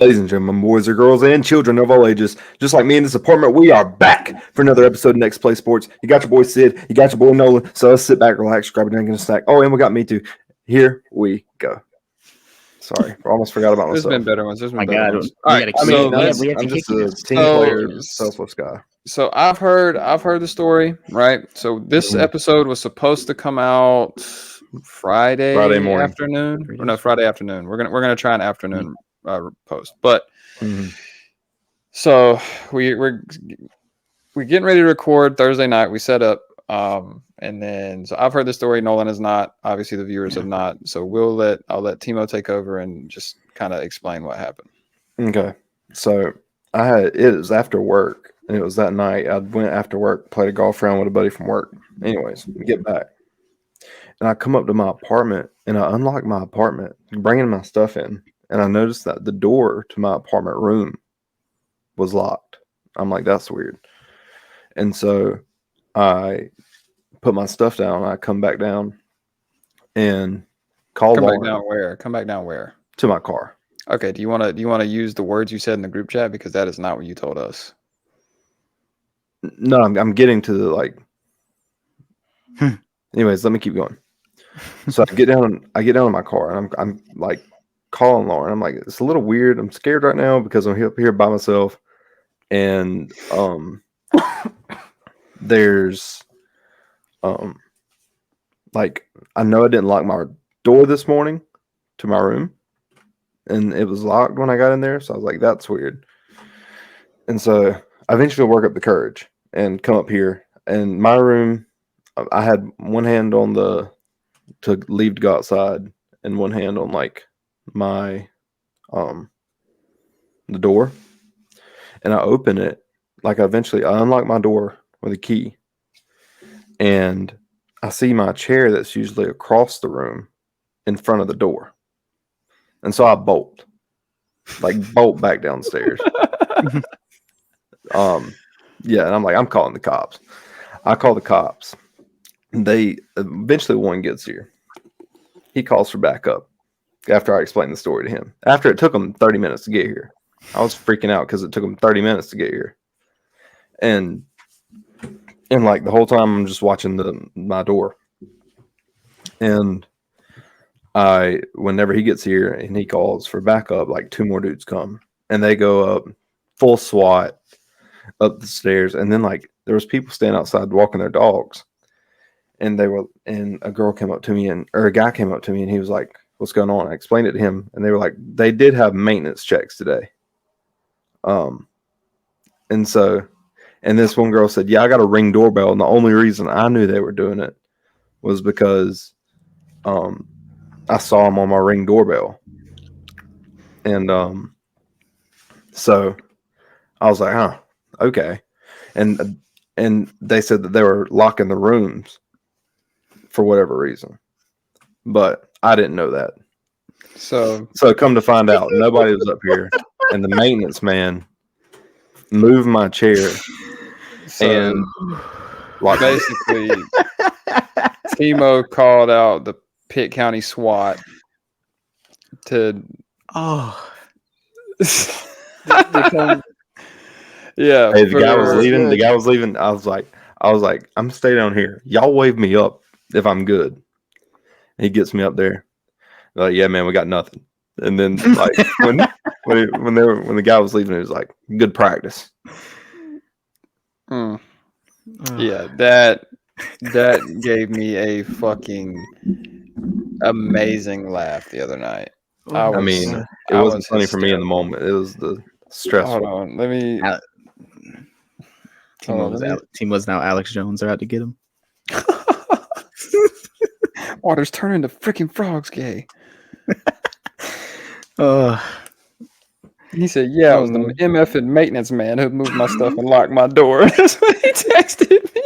Ladies and gentlemen, boys or girls, and children of all ages, just like me in this apartment, we are back for another episode of Next Play Sports. You got your boy Sid, you got your boy Nolan, so let's sit back, relax, grab a drink and a snack. Oh, and we got me too. Here we go. Sorry, I almost forgot about myself. There's been better ones. My God, All right, I'm just a team player, selfless guy. So I've heard the story, right? So this episode was supposed to come out Friday morning. afternoon. Or no, Friday afternoon. We're gonna try an afternoon post, but so we're getting ready to record Thursday night. We set up, and then so I've heard the story. Nolan has not. Obviously, the viewers have not. So I'll let Timo take over and just kind of explain what happened. Okay, so it was after work, and it was that night. I went after work, played a golf round with a buddy from work. Anyways, we get back, and I come up to my apartment, and I unlock my apartment, bringing my stuff in, and I noticed that the door to my apartment room was locked. I'm like, that's weird. And so I put my stuff down. I come back down and call Lauren. Come back down where? To my car. Okay. Do you want to use the words you said in the group chat, because that is not what you told us? No, I'm getting to the like. Anyways, let me keep going. So I get down in my car, and I'm like calling Lauren. I'm like, it's a little weird. I'm scared right now because I'm here by myself, and there's like, I know I didn't lock my door this morning to my room, and it was locked when I got in there. So I was like, that's weird. And so I eventually work up the courage and come up here. And my room, I had one hand on to leave to go outside, and one hand on like my the door. And I open it, like I unlock my door with a key, and I see my chair that's usually across the room in front of the door. And so I bolt back downstairs. Yeah, and I'm like, I'm calling the cops. I call the cops. They eventually, one gets here. He calls for backup after I explained the story to him. After it took him 30 minutes to get here. I was freaking out because it took him 30 minutes to get here. And like the whole time I'm just watching my door. And whenever he gets here and he calls for backup, like two more dudes come, and they go up full SWAT up the stairs. And then like there was people standing outside walking their dogs, and a girl came up to me, or a guy came up to me, and he was like, what's going on? I explained it to him, and they were like, they did have maintenance checks today. And this one girl said, yeah, I got a Ring doorbell. And the only reason I knew they were doing it was because I saw them on my Ring doorbell. And so I was like, huh, okay. And they said that they were locking the rooms for whatever reason. But I didn't know that. So come to find out, nobody was up here. And the maintenance man moved my chair. And like, basically, Timo called out the Pitt County SWAT to yeah. Hey, the guy was leaving. I was like, I'm gonna stay down here. Y'all wave me up if I'm good. And he gets me up there. They're like, yeah, man, we got nothing. And then like when the guy was leaving, it was like, good practice. Yeah, that gave me a fucking amazing laugh the other night. It wasn't funny for me in the moment. It was the stressful. Hold on, let me. Team was now Alex Jones. They're out to get him. Water's turning to freaking frogs, gay. He said, yeah, it was the MF and maintenance man who moved my stuff and locked my door. That's what he texted me.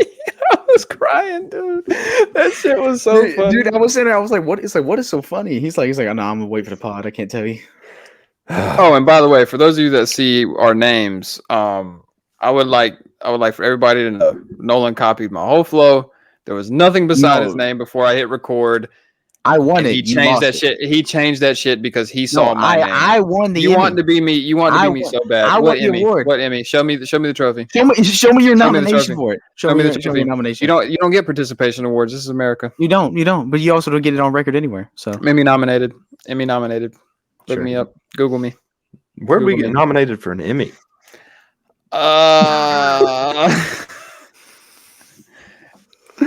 I was crying, dude. That shit was so funny. Dude, I was sitting there, I was like, what is so funny? He's like, oh, no, I'm gonna wait for the pod. I can't tell you. Oh, and by the way, for those of you that see our names, I would like for everybody to know Nolan copied my whole flow. There was nothing beside his name before I hit record. I won And it. he You changed lost that it. shit. He changed that shit because he saw my name. I won the You Emmy. want to be me. You want to be me so bad. I What won the Emmy? award. What Emmy? Show me the trophy. Show me your Show me the nomination trophy. for it. Show me the show me trophy. your nomination. You don't get participation awards. This is America. You don't. But you also don't get it on record anywhere. So Emmy nominated. Look Sure. me up. Google me. Where did we Google get me. nominated for an Emmy?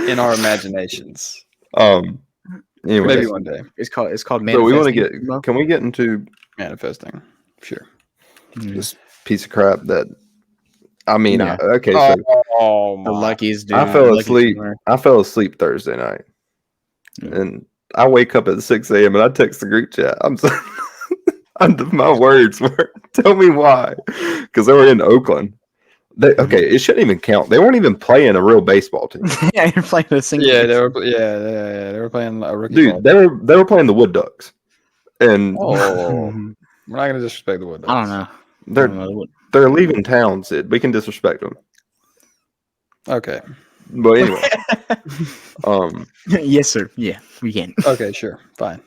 In our imaginations. Anyway, Maybe one day. it's called so we want to manifesting. get. Can we get into Manifesting. Sure. this piece of crap that? I mean, Yeah. okay. So Oh the my. luckiest dude. I fell the luckiest asleep. winner. I fell asleep Thursday night, and I wake up at 6 a.m. and I text the group chat. I'm so, my words were, tell me why, because they were in Oakland. Okay, it shouldn't even count. They weren't even playing a real baseball team. Yeah, you're playing a single. Yeah, they were playing a rookie ball. Dude, they were playing the Wood Ducks, and Oh, we're not gonna disrespect the Wood Ducks. I don't know. they're leaving town, Sid. We can disrespect them, Okay. but anyway, Yes, sir. Yeah, we can. Okay, sure, fine.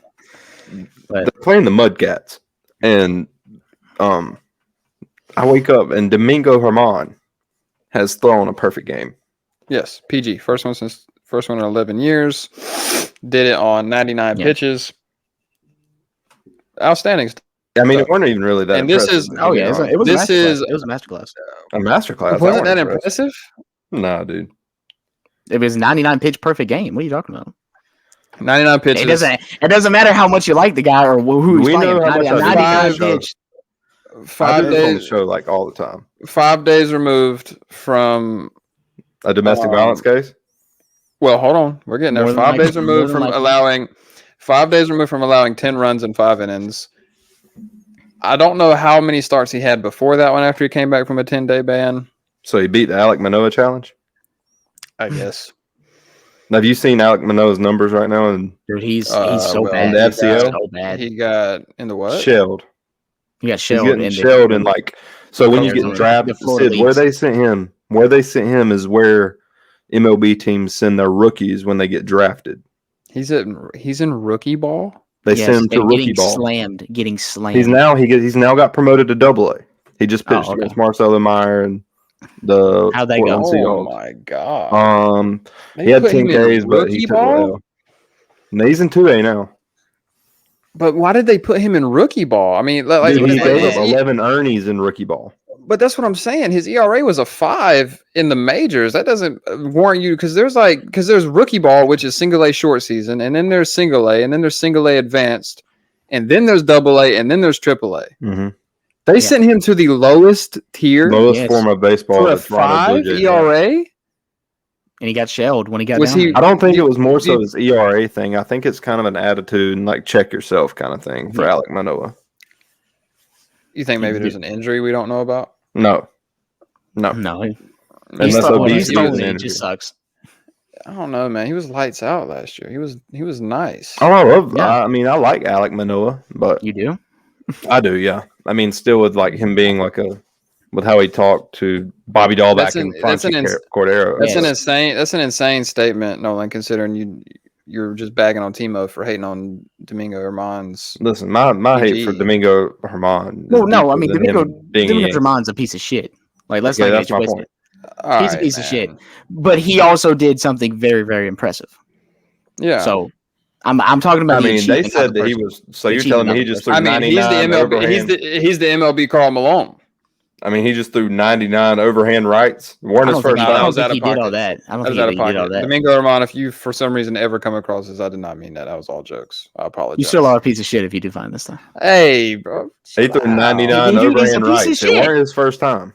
they're playing the Mudcats, and I wake up and Domingo Herman has thrown a perfect game. Yes, PG. First one in 11 years. Did it on 99 pitches. Outstanding. I mean, it wasn't even really that. And this impressive, is- to be Oh yeah, honest. it was. This It was a masterclass. a masterclass. Wasn't that impressive? Nah, dude. It was 99 pitch perfect game. What are you talking about? 99 pitches. It doesn't matter how much you like the guy or who he's We playing. know how much I do 99 the show. pitch. I 5 do this on the days. show like all the time. 5 days removed from. A domestic violence case. Well, hold on. We're getting there. More than 5 days likely, removed more than from likely. allowing. 5 days removed from allowing 10 runs in 5 innings. I don't know how many starts he had before that one after he came back from a 10-day ban. So he beat the Alec Manoah challenge. I guess. Have you seen Alec Manoah's numbers right now? And Dude, he's well, so in bad. the He's FCO? so bad. He got in the what? shelled. He got He's shelled. getting in shelled and like. So when you Arizona, get drafted, the Florida Sid, where leagues. they sent him is where MLB teams send their rookies when they get drafted. He's in rookie ball. They send him to and rookie ball. Getting slammed. He's now got promoted to Double A. He just pitched okay. against Marcelo Meyer and the How'd that go? Portland Oh Seahawks. my god! They He had put 10 him in Ks, but he rookie took ball? the L. And he's in 2A now. But why did they put him in rookie ball? I mean, like, Dude, he was gave bad. up 11 earnings in rookie ball. but that's what I'm saying. His ERA was a 5 in the majors. That doesn't warrant you because there's rookie ball, which is single A short season, and then there's single A, and then there's single A advanced, and then there's double A, and then there's triple A. Mm-hmm. They sent him to the lowest tier Lowest Yes. form of baseball. for a that's Toronto 5 Blue Jays. ERA. and he got shelled when he got Was down he- there. I don't think it was more so Dude. his ERA thing. I think it's kind of an attitude and like check yourself kind of thing for Yeah. Alec Manoah. You think maybe there's an injury we don't know about? No. No, Unless he's obesity is phony. an It injury. just sucks. I don't know, man. He was lights out last year. He was nice. Oh, I love. Yeah. I mean, I like Alec Manoah, but You do? I do, yeah. I mean, still with like him being like with how he talked to Bobby Dahlback That's and an- that's an Frankie ins- Cordero. That's an Yes. insane. That's an insane statement, Nolan. Considering you're just bagging on Timo for hating on Domingo Herman's. Listen, my hate for PG. Domingo Herman. Well, no, I mean, Domingo Domingo German's a piece of shit. Like, let's Yeah, not that's get my twisted. point. He's a piece of shit. But he also did something very, very impressive. Yeah. So I'm talking about. I the mean, they achievement, not said the that he person. was. So you're Achievement, telling me not he the just threw I mean, he's the 99 MLB. overhand. He's the MLB Karl Malone. I mean, he just threw 99 overhand rights. Weren't I his don't think, first No, I that don't was time. out think of he did all pocket. that. I don't That was think out he of did all pocket. that. Domingo Herman, if you for some reason ever come across this, I did not mean that. That was all jokes. I apologize. You still are a piece of shit if you do find this stuff. Hey, bro. He threw Wow. 99 Dude, he's a overhand piece of rights. It shit. weren't his first time.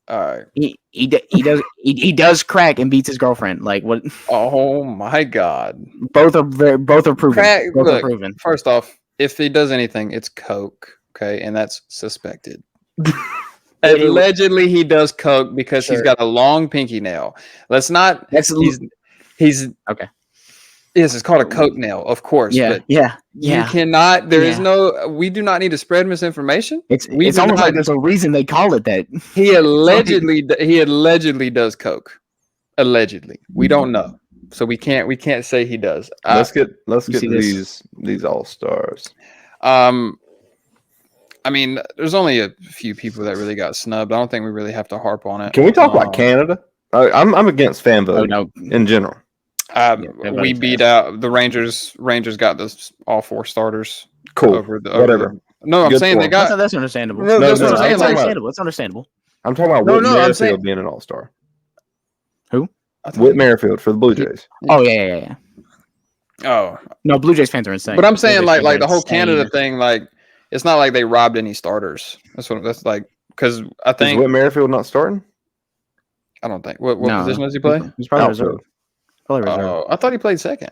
All right. He does crack and beats his girlfriend. Like what? Oh my God. Both are proven. Crack- Both look, are proven. First off, if he does anything, it's coke. Okay, and that's suspected. Allegedly, he does coke because he's Sure. got a long pinky nail. Let's not. That's He's okay. Yes, it's called a coke nail, of course. Yeah, But yeah. you cannot. There is Yeah. no. We do not need to spread misinformation. It's We do almost not- like there's a reason they call it that. He allegedly does coke. Allegedly, we don't know. So we can't say he does. Let's get see to this? these all stars. I mean, there's only a few people that really got snubbed. I don't think we really have to harp on it. Can we talk about Canada? I'm against fan voting no. in general. We beat out the Rangers. Rangers got all 4 starters. Cool. Whatever. No, I'm Good saying for they them. got. That's understandable. No, that's what I'm saying. It's Like, understandable. It's understandable. I'm talking about No, Whit no, I'm Merrifield saying- being an all-star. Who? Whit Merrifield for the Blue Jays. Oh yeah. Oh, No, Blue Jays fans are insane. but I'm saying Blue Jays fans like are the whole insane. Canada thing. Like, it's not like they robbed any starters. That's like because I Is think Whit Merrifield not starting? I don't think what No. position does he play? He's probably Outfield. reserve. Probably reserve. Oh, I thought he played second.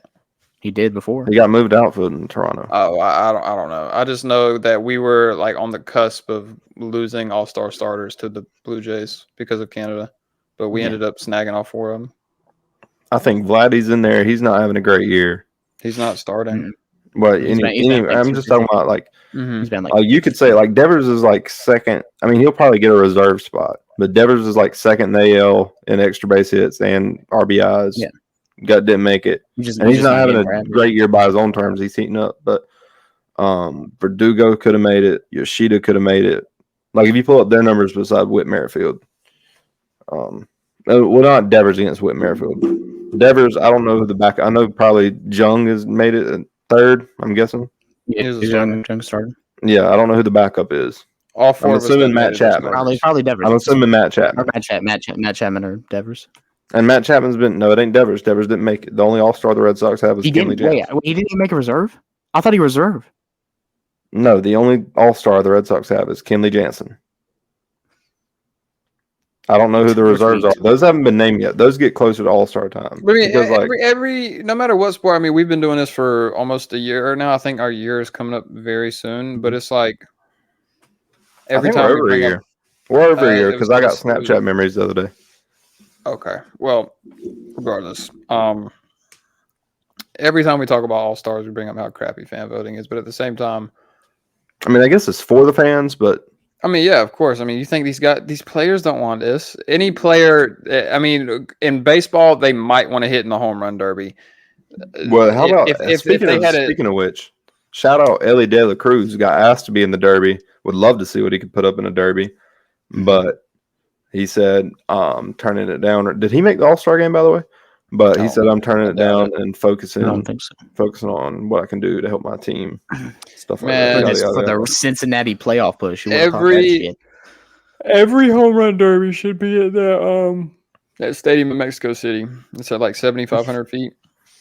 He did before. He got moved outfield in Toronto. Oh, I don't know. I just know that we were like on the cusp of losing all-star starters to the Blue Jays because of Canada, but we ended up snagging all 4 of them. I think Vladdy's in there. He's not having a great year. He's not starting. But He's been like I'm just talking about like Mhm. He's been like you could say like Devers is like second. I mean, he'll probably get a reserve spot, but Devers is like second in the AL in extra base hits and RBIs. Yeah. Gut didn't make it, he's and he's not having a great. great year by his own terms. He's heating up, but Verdugo could have made it. Yoshida could have made it. Like if you pull up their numbers beside Whit Merrifield, well, not Devers against Whit Merrifield. Devers, I don't know who the back. I know probably Jung has made it at third. I'm guessing. He was a He's starter. young starter. Yeah, I don't know who the backup is. All 4 I'm of us assuming that Matt made it Chapman. starters. Probably Devers. I'm assuming Matt Chapman. Or Matt Chapman or Devers. And Matt Chapman's been no, it ain't Devers. Devers didn't make it. The only All Star the Red Sox have is He Kenley didn't. Wait, Jansen. he didn't even make a reserve. I thought he reserved. No, the only All Star the Red Sox have is Kenley Jansen. I don't know who the reserves are. Those haven't been named yet. Those get closer to All Star time. But I mean, Because, every no matter what sport. I mean, we've been doing this for almost a year now. I think our year is coming up very soon. But it's like every I think time we're over a bring year. up. We're over a it year was because I got close. Snapchat memories the other day. Okay. Well, regardless, every time we talk about all stars, we bring up how crappy fan voting is. But at the same time, I mean, I guess it's for the fans, but I mean, yeah, of course. I mean, you think these players don't want this? Any player, I mean, in baseball, they might want to hit in the home run derby. well, how about speaking of which, shout out Ellie De La Cruz got asked to be in the Derby. Would love to see what he could put up in a Derby, but he said turning it down. Did he make the All-Star game, by the way? But he said I'm turning it down and I focusing don't think so. on what I can do to help my team. Stuff like Man, that. For Yada, the Cincinnati playoff push. You every home run derby should be at that stadium in Mexico City. It's at like 7,500 feet.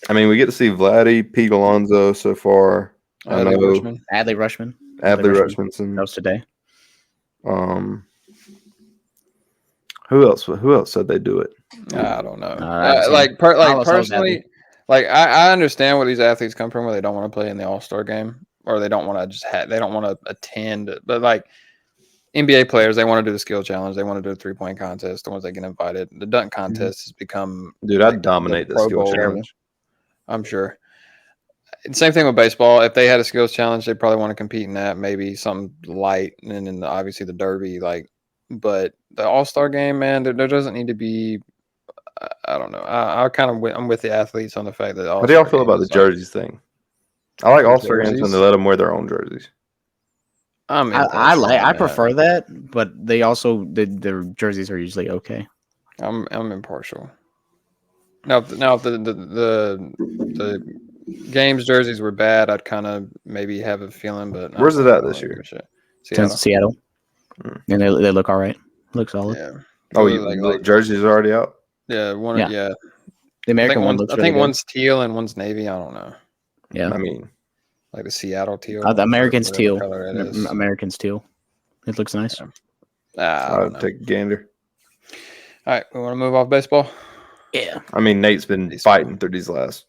I mean, we get to see Vladdy, Pete Alonso so far. I know Rushman. Adley Rushman. Adley Rutschmanson. That was today. Who else? Who else said they do it? I don't know. I Personally, like I understand where these athletes come from, where they don't want to play in the All-Star game, or they don't want to they don't want to attend. But like NBA players, they want to do the skill challenge, they want to do a 3-point contest. The ones that get invited, the dunk contest has become. Dude, I'd dominate the Pro skill Bowl. challenge. I'm sure. Same thing with baseball. If they had a skills challenge, they'd probably want to compete in that. Maybe something light, and then obviously the derby. But the All-Star game, man, there doesn't need to be. I don't know. I'm with the athletes on the fact that. What do y'all feel about the jerseys thing? I like All-Star games when they let them wear their own jerseys. I prefer that, but they also their jerseys are usually okay. I'm impartial. Now if the games jerseys were bad, I'd kind of maybe have a feeling. But where's it at this year? Seattle. And they look all right. Look solid. Yeah. Oh, the jerseys are already out. Yeah. The American one looks. I think one's teal and one's navy. I don't know. Yeah. I mean, like the Seattle teal. The American's teal. It American's teal. It looks nice. I'll take a gander. All right, we want to move off baseball. Yeah. I mean, Nate's been fighting through these last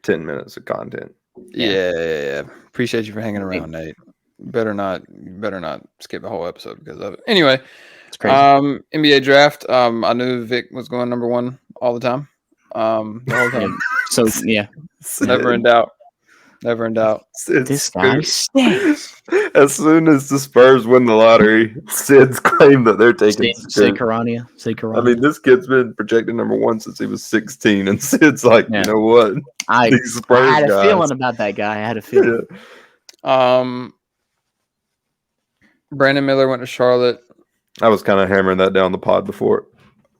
10 minutes of content. Yeah. Appreciate you for hanging around, Nate. Better not skip the whole episode because of it. Anyway, it's crazy. NBA draft. I knew Vic was going number one all the time. The whole time. So yeah, never in doubt. Never in doubt. This guy stinks. As soon as the Spurs win the lottery, Sid's claimed that they're taking Sid Scoot. Karania. I mean, this kid's been projected number 1 since he was 16, and Sid's like, Yeah. you know what? I These Spurs had a guys. feeling about that guy. I had a feeling. Yeah. Brandon Miller went to Charlotte. I was kind of hammering that down the pod before.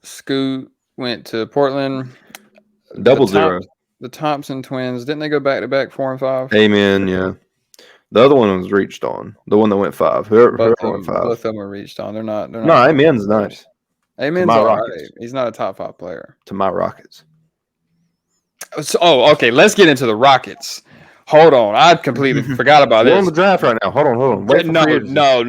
Scoot went to Portland. Double zero. The Thompson twins, didn't they go back to back 4 and 5? Amen. Yeah. The other one was reached on. The one that went 5. Whoever went 5. Both of them were reached on. They're not. No, Amen's nice. Amen's my all right. Rockets. He's not a top 5 player. To my Rockets. So, okay. Let's get into the Rockets. Hold on. I completely forgot about We're on this. the draft right now. Hold on. Wait for No. free agency. No.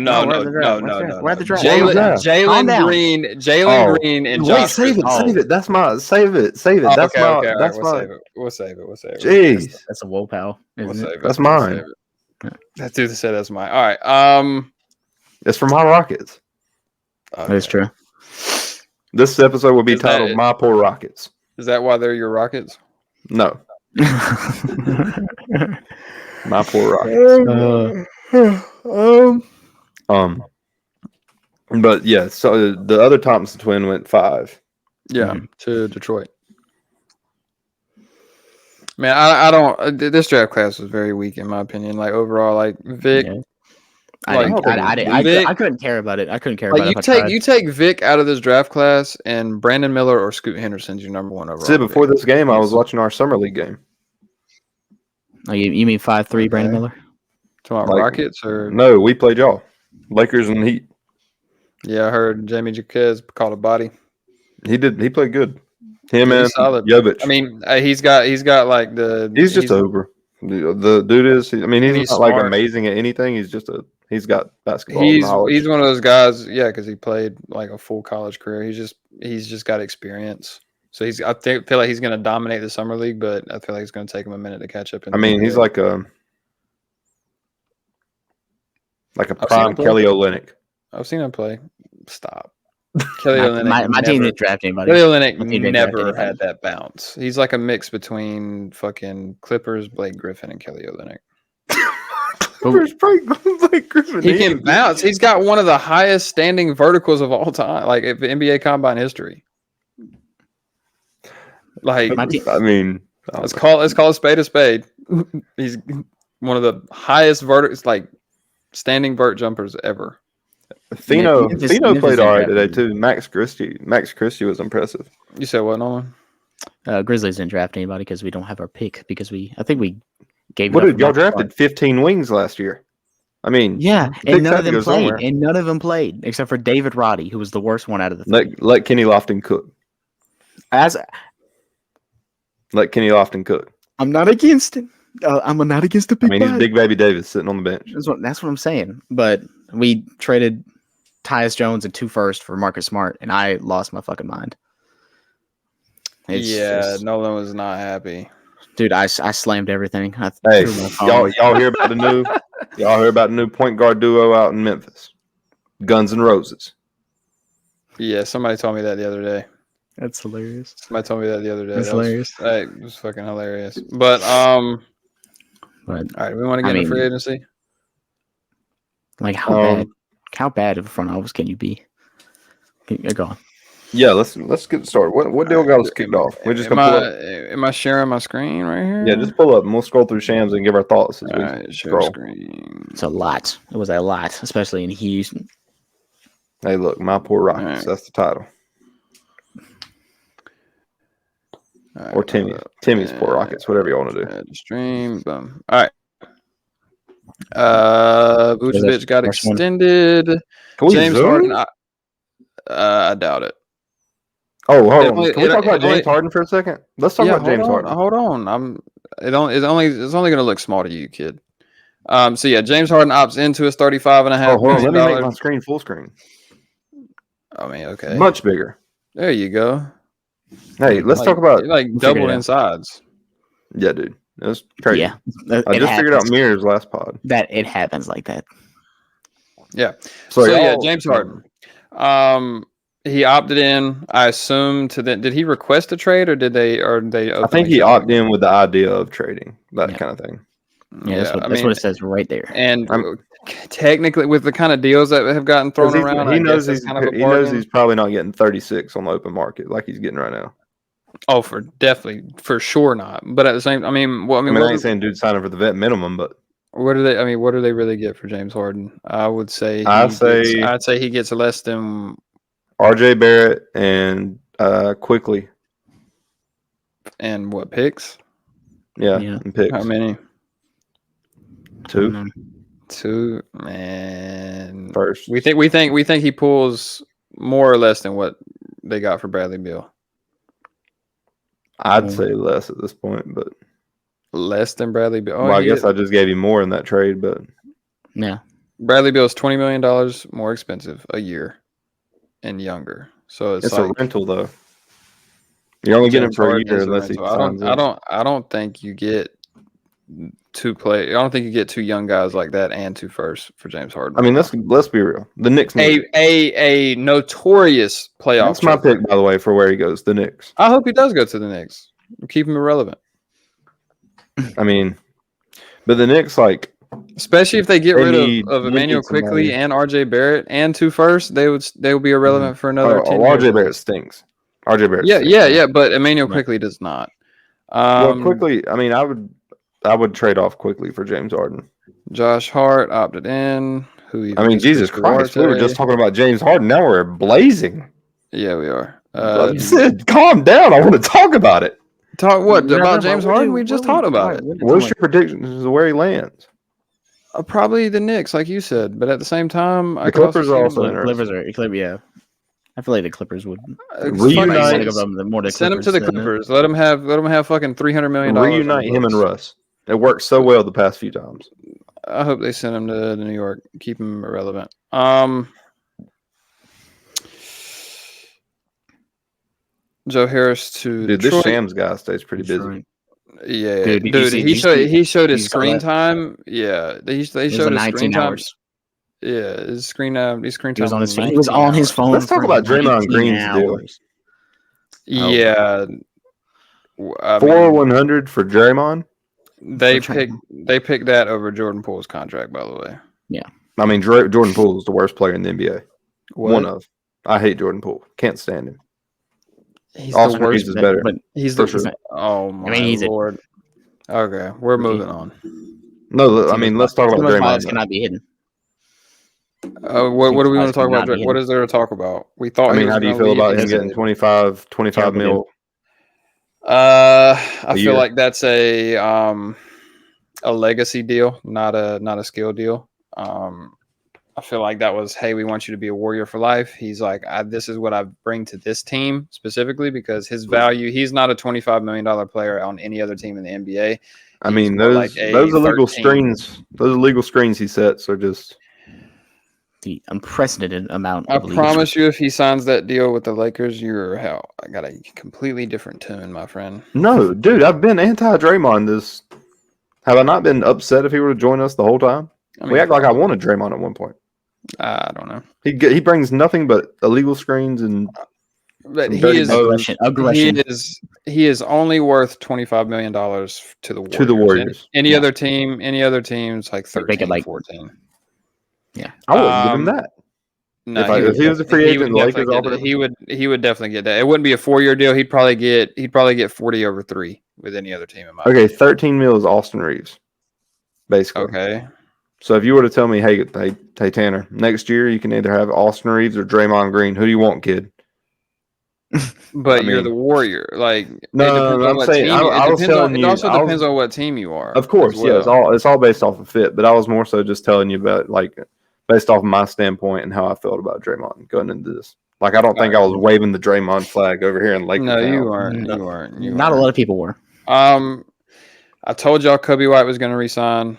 We're at the draft. Jalen Green, and Josh. Save it. That's my save it. That's okay, my. all right, That's we'll my. save it. We'll save it. Jeez, That's a woe pal. We'll Isn't save it? it. That's We'll mine. save it. That dude said that's mine. All right. it's from my Rockets. Okay. That's true. This episode will be Is that titled it? "My Poor Rockets." Is that why they're your Rockets? No, my poor Rockets. But yeah. So the other Thompson twin went 5. Yeah, to Detroit. Man, I don't. This draft class was very weak in my opinion. Like overall, like Vic. Yeah. Vic- I couldn't care about it. I couldn't care Like about you it. take you take Vic out of this draft class, and Brandon Miller or Scoot Henderson's your number 1 overall. See, before this game, I was watching our summer league game. Oh, you mean 5'3", Brandon Miller? To my Like- Rockets or No, we played y'all, Lakers and Heat. yeah, I heard Jamie Jaquez called a body. He did. He played good. Him He's and solid. Jovic. I mean, he's got like the. He's just over. The dude is. I mean, he's not like smart. amazing at anything. He's just a. He's got basketball knowledge. He's one of those guys, yeah, because he played like a full college career. He's just got experience. So feel like he's going to dominate the summer league, but I feel like it's going to take him a minute to catch up. I mean, he's like a seen him prime play. Kelly Olynyk. I've seen him play. Stop. Kelly Olynyk. My team didn't draft anybody. Kelly My team Olynyk didn't never draft anybody. had that bounce. He's like a mix between fucking Clippers, Blake Griffin, and Kelly Olynyk. Blake Griffin. He can bounce. He's got one of the highest standing verticals of all time, like NBA Combine history. Like, I mean, let's call a spade a spade. He's one of the highest like standing vert jumpers ever. Thino Memphis played all right didn't today draft too. Max Christie was impressive. You said what, Nolan? Grizzlies didn't draft anybody because we don't have our pick because I think we gave. What it up did y'all for Marcus drafted? Smart. 15 wings last year. I mean, Yeah, Pick's and none had of to them go played. somewhere. And none of them played except for David Roddy, who was the worst one out of the three. let Kenny Lofton cook. Let Kenny Lofton cook. I'm not against it. I'm not against the I mean, he's Big Baby Davis sitting on the bench. That's what I'm saying. But we traded Tyus Jones and 2 firsts for Marcus Smart, and I lost my fucking mind. It's just- Nolan was not happy. dude, I slammed everything. Hey, y'all hear about the new point guard duo out in Memphis? Guns N' Roses. Yeah, somebody told me that the other day. That's hilarious. Somebody told me that the other day. That's hilarious. It was fucking hilarious. But But all right, we want to get into free agency. like, how bad of a front office can you be? Go on. Yeah, let's get started. What deal got us kicked off? We're just gonna pull up. Am I sharing my screen right here? Yeah, just pull up and we'll scroll through Shams and give our thoughts as all we right. Share scroll. screen. It's a lot. It was a lot, especially in Houston. Hey, look, My Poor Rockets. All right. That's the title. All right, Or Timmy's Poor Rockets, whatever you want to do. add stream. Boom. All right. Vucevic got first one. extended. Can we James zoom? Harden. I doubt it. Oh, hold It on. only- Can we it- talk about it only- James Harden for a second? Let's talk about James Harden. Hold on. It's only going to look small to you, kid. So yeah, James Harden opts into his $35.5 Oh, hold on. million. Let me make my screen full screen. I mean, okay. Much bigger. There you go. Hey, let's Like- talk about. like We'll double figure it in out. sides. Yeah, dude. That's crazy. Yeah, I just figured out Mirror's last pod. that it happens like that. Yeah. So yeah, y'all- James Harden. He opted in. I assume did he request a trade or did they? I think he opted in with the idea of trading that kind of thing. Yeah, that's what it says right there. And technically, with the kind of deals that have gotten thrown around, he I knows guess he's kind of a he knows bargain. he's probably not getting 36 on the open market like he's getting right now. Oh, for sure not. But at the same, I ain't saying dude signing for the vet minimum, but what do they? I mean, what do they really get for James Harden? I would say I'd say he gets less than R.J. Barrett and Quickly. And what picks? Yeah. And picks. How many? 2. 2, man. First. We think he pulls more or less than what they got for Bradley Beal. I'd say less at this point, but less than Bradley Beal. I guess I just gave you more in that trade, but yeah, Bradley Beal is $20 million more expensive a year and younger. So it's like a rental though. You're only getting him for a year unless he signs I don't think you get I don't think you get 2 young guys like that and 2 firsts for James Harden. I mean, let's be real. The Knicks need a notorious playoff. That's my pick, by the way, for where he goes. The Knicks. I hope he does go to the Knicks. Keep him irrelevant. I mean, but the Knicks, like, especially if they get rid of Emmanuel Quickly and RJ Barrett and 2 firsts, they will be irrelevant for another 10 years. RJ Barrett stinks. RJ Barrett. Yeah, but Emmanuel Quickly does not. Quickly. I mean, I would trade off Quickly for James Harden. Josh Hart opted in. Jesus Christ, we were just talking about James Harden. Now we're blazing. Yeah, we are. Sid, calm down. I want to talk about it. Talk what about James Harden? We just talked about it. What's your prediction as to where he lands? Probably the Knicks, like you said. But at the same time, the Clippers are also yeah. I feel like the Clippers would reunite. Send him to the Clippers. Let him have fucking $300 million. Reunite him and Russ. It worked so well the past few times. I hope they send him to New York. Keep him irrelevant. Joe Harris to Dude, Detroit. This Shams guy stays pretty busy. Yeah, dude. He showed his screen time. Yeah, they showed his 19 screen hours. Time. Yeah, his screen time. He was on his phone. He was on his phone. Let's talk about Draymond Green's deal. Yeah, 100 for Draymond. They picked that over Jordan Poole's contract, by the way. Yeah, I mean Jordan Poole is the worst player in the NBA. What? One of. I hate Jordan Poole. Can't stand him. He's Austin the worst. Reeves is better. But he's for the. Sure. Oh my lord. Okay, we're moving on. No, I mean let's talk about Draymond. Cannot be hidden. What do we want to talk about? What is there to talk about? We thought. I mean, how do you feel about him getting 25 mil? I feel like that's a legacy deal, not a skill deal. I feel like that was, hey, we want you to be a Warrior for life. He's like, this is what I bring to this team specifically because his value. He's not a $25 million player on any other team in the NBA. I mean, those illegal screens. Those illegal screens he sets are just the unprecedented amount. I promise you, if he signs that deal with the Lakers, I got a completely different tune, my friend. No, dude, I've been anti-Draymond. Have I not been upset if he were to join us the whole time? I mean, we act like I wanted Draymond at one point. I don't know. He brings nothing but illegal screens and. But he is aggression. He is only worth $25 million to the Warriors. To the Warriors. Any other team's like 13, 14. Yeah, I wouldn't give him that. No, if he was a free agent, the Lakers offered him. He would definitely get that. It wouldn't be a 4-year deal. He'd probably get 40 over 3 with any other team in mind. Okay, 13 mil is Austin Reeves, basically. Okay. So if you were to tell me, hey Tanner, next year you can either have Austin Reeves or Draymond Green. Who do you want, kid? But you're the Warrior. Like no, I'm saying it also depends on what team you are. Of course, yeah. It's all based off of fit. But I was more so just telling you about based off of my standpoint and how I felt about Draymond going into this. Like I don't think I was waving the Draymond flag over here in Lakers. No, you weren't. You weren't. Not a lot of people were. I told y'all Kobe White was going to resign.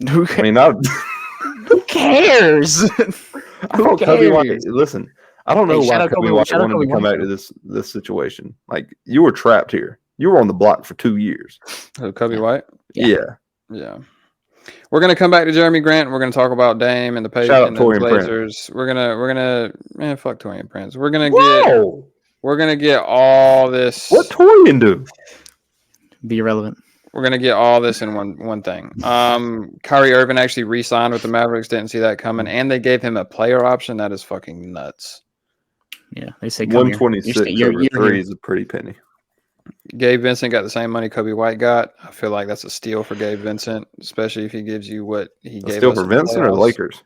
Who cares? I thought Kobe White. Listen, I don't know why Kobe White wanted to come back to this situation. Like you were trapped here. You were on the block for 2 years. Kobe White. Yeah. We're gonna come back to Jeremy Grant. And we're gonna talk about Dame and the Blazers. We're gonna fuck Torian Prince. We're gonna get all this. What Torian do? Be irrelevant. We're gonna get all this in one thing. Kyrie Irving actually re-signed with the Mavericks. Didn't see that coming, and they gave him a player option. That is fucking nuts. Yeah, they say come 126 here. over 3 is a pretty penny. Gabe Vincent got the same money Kobe White got. I feel like that's a steal for Gabe Vincent, especially if he gives you what he gave us. Steal for Vincent or the Lakers?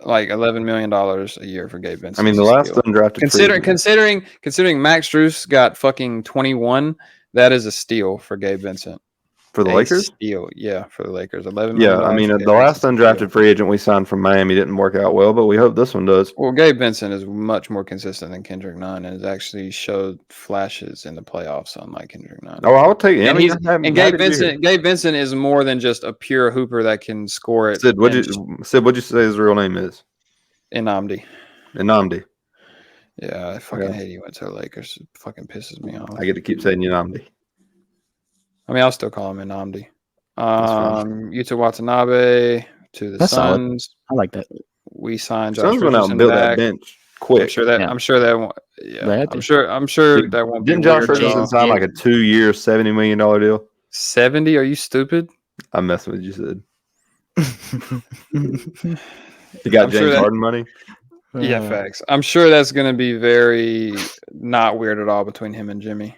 Like $11 million a year for Gabe Vincent. I mean, the last undrafted. Considering Max Strus got fucking 21, that is a steal for Gabe Vincent. For the Lakers? Steal, yeah, for the Lakers. $11 million. Yeah, I mean, the last undrafted free agent we signed from Miami didn't work out well, but we hope this one does. Well, Gabe Vincent is much more consistent than Kendrick Nunn and has actually showed flashes in the playoffs, unlike Kendrick Nunn. Oh, I'll take it. And Gabe Vincent is more than just a pure hooper that can score it. Sid, what'd you say his real name is? Inamdi. Yeah, I fucking hate he went to the Lakers. It fucking pisses me off. I get to keep saying Inamdi. I mean, I'll still call him Inamdi. Yuta Watanabe to the Suns. I like that. We signed Josh Suns went out and built that bench quick. I'm sure that won't. Yeah, I'm sure that won't. Didn't Josh Richardson sign like a 2-year, $70 million deal? 70? Are you stupid? I'm messing with you, Sid. You got James Harden money? Yeah, facts. I'm sure that's going to be very not weird at all between him and Jimmy.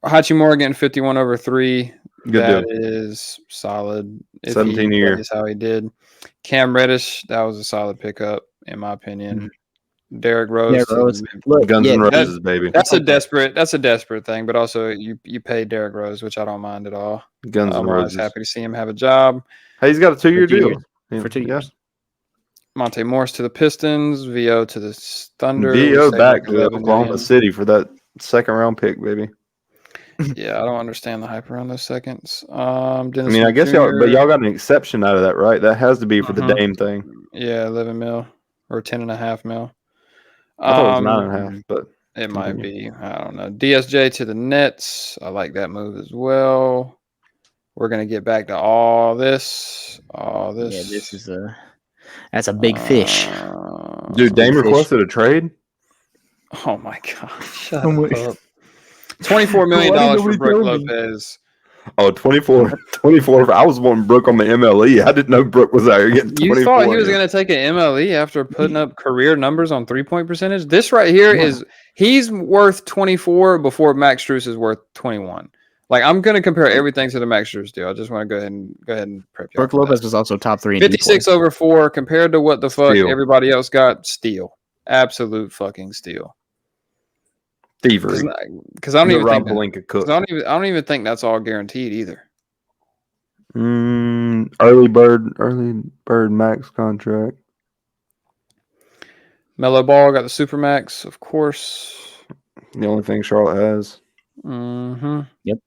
Hachimura getting 51 over 3. That is solid. 17 a year. Is how he did. Cam Reddish, that was a solid pickup, in my opinion. Derrick Rose. Guns N' Roses, baby. That's a desperate thing, but also you pay Derrick Rose, which I don't mind at all. Guns N' Roses. Happy to see him have a job. Hey, he's got a 2-year deal. For 2 years. Monte Morris to the Pistons, VO to the Thunder. VO back to Oklahoma City for that 2nd-round pick, baby. Yeah, I don't understand the hype around those seconds. I guess y'all got an exception out of that, right? That has to be for the Dame thing. Yeah, 11 mil or 10.5 mil. I thought it was 9.5, but it might be. I don't know. DSJ to the Nets. I like that move as well. We're gonna get back to all this. Yeah, this is that's a big fish. Dude, Dame requested a trade. Oh my god! Shut up. $24 million for Brook Lopez. Oh, 24. I was wanting Brook on the MLE. I didn't know Brook was out here getting 24. You thought he was going to take an MLE after putting up career numbers on 3-point percentage? This right here he's worth 24 before Max Strus is worth 21. Like, I'm going to compare everything to the Max Strus deal. I just want to go ahead and prep you. Brook Lopez was also top 3 in 56 over 4 compared to what the fuck steal. Everybody else got. Steal. Absolute fucking steal. Thievery. Because I don't even think that's all guaranteed either. Early bird max contract. Melo Ball got the Supermax, of course. The only thing Charlotte has. Mm-hmm. Yep.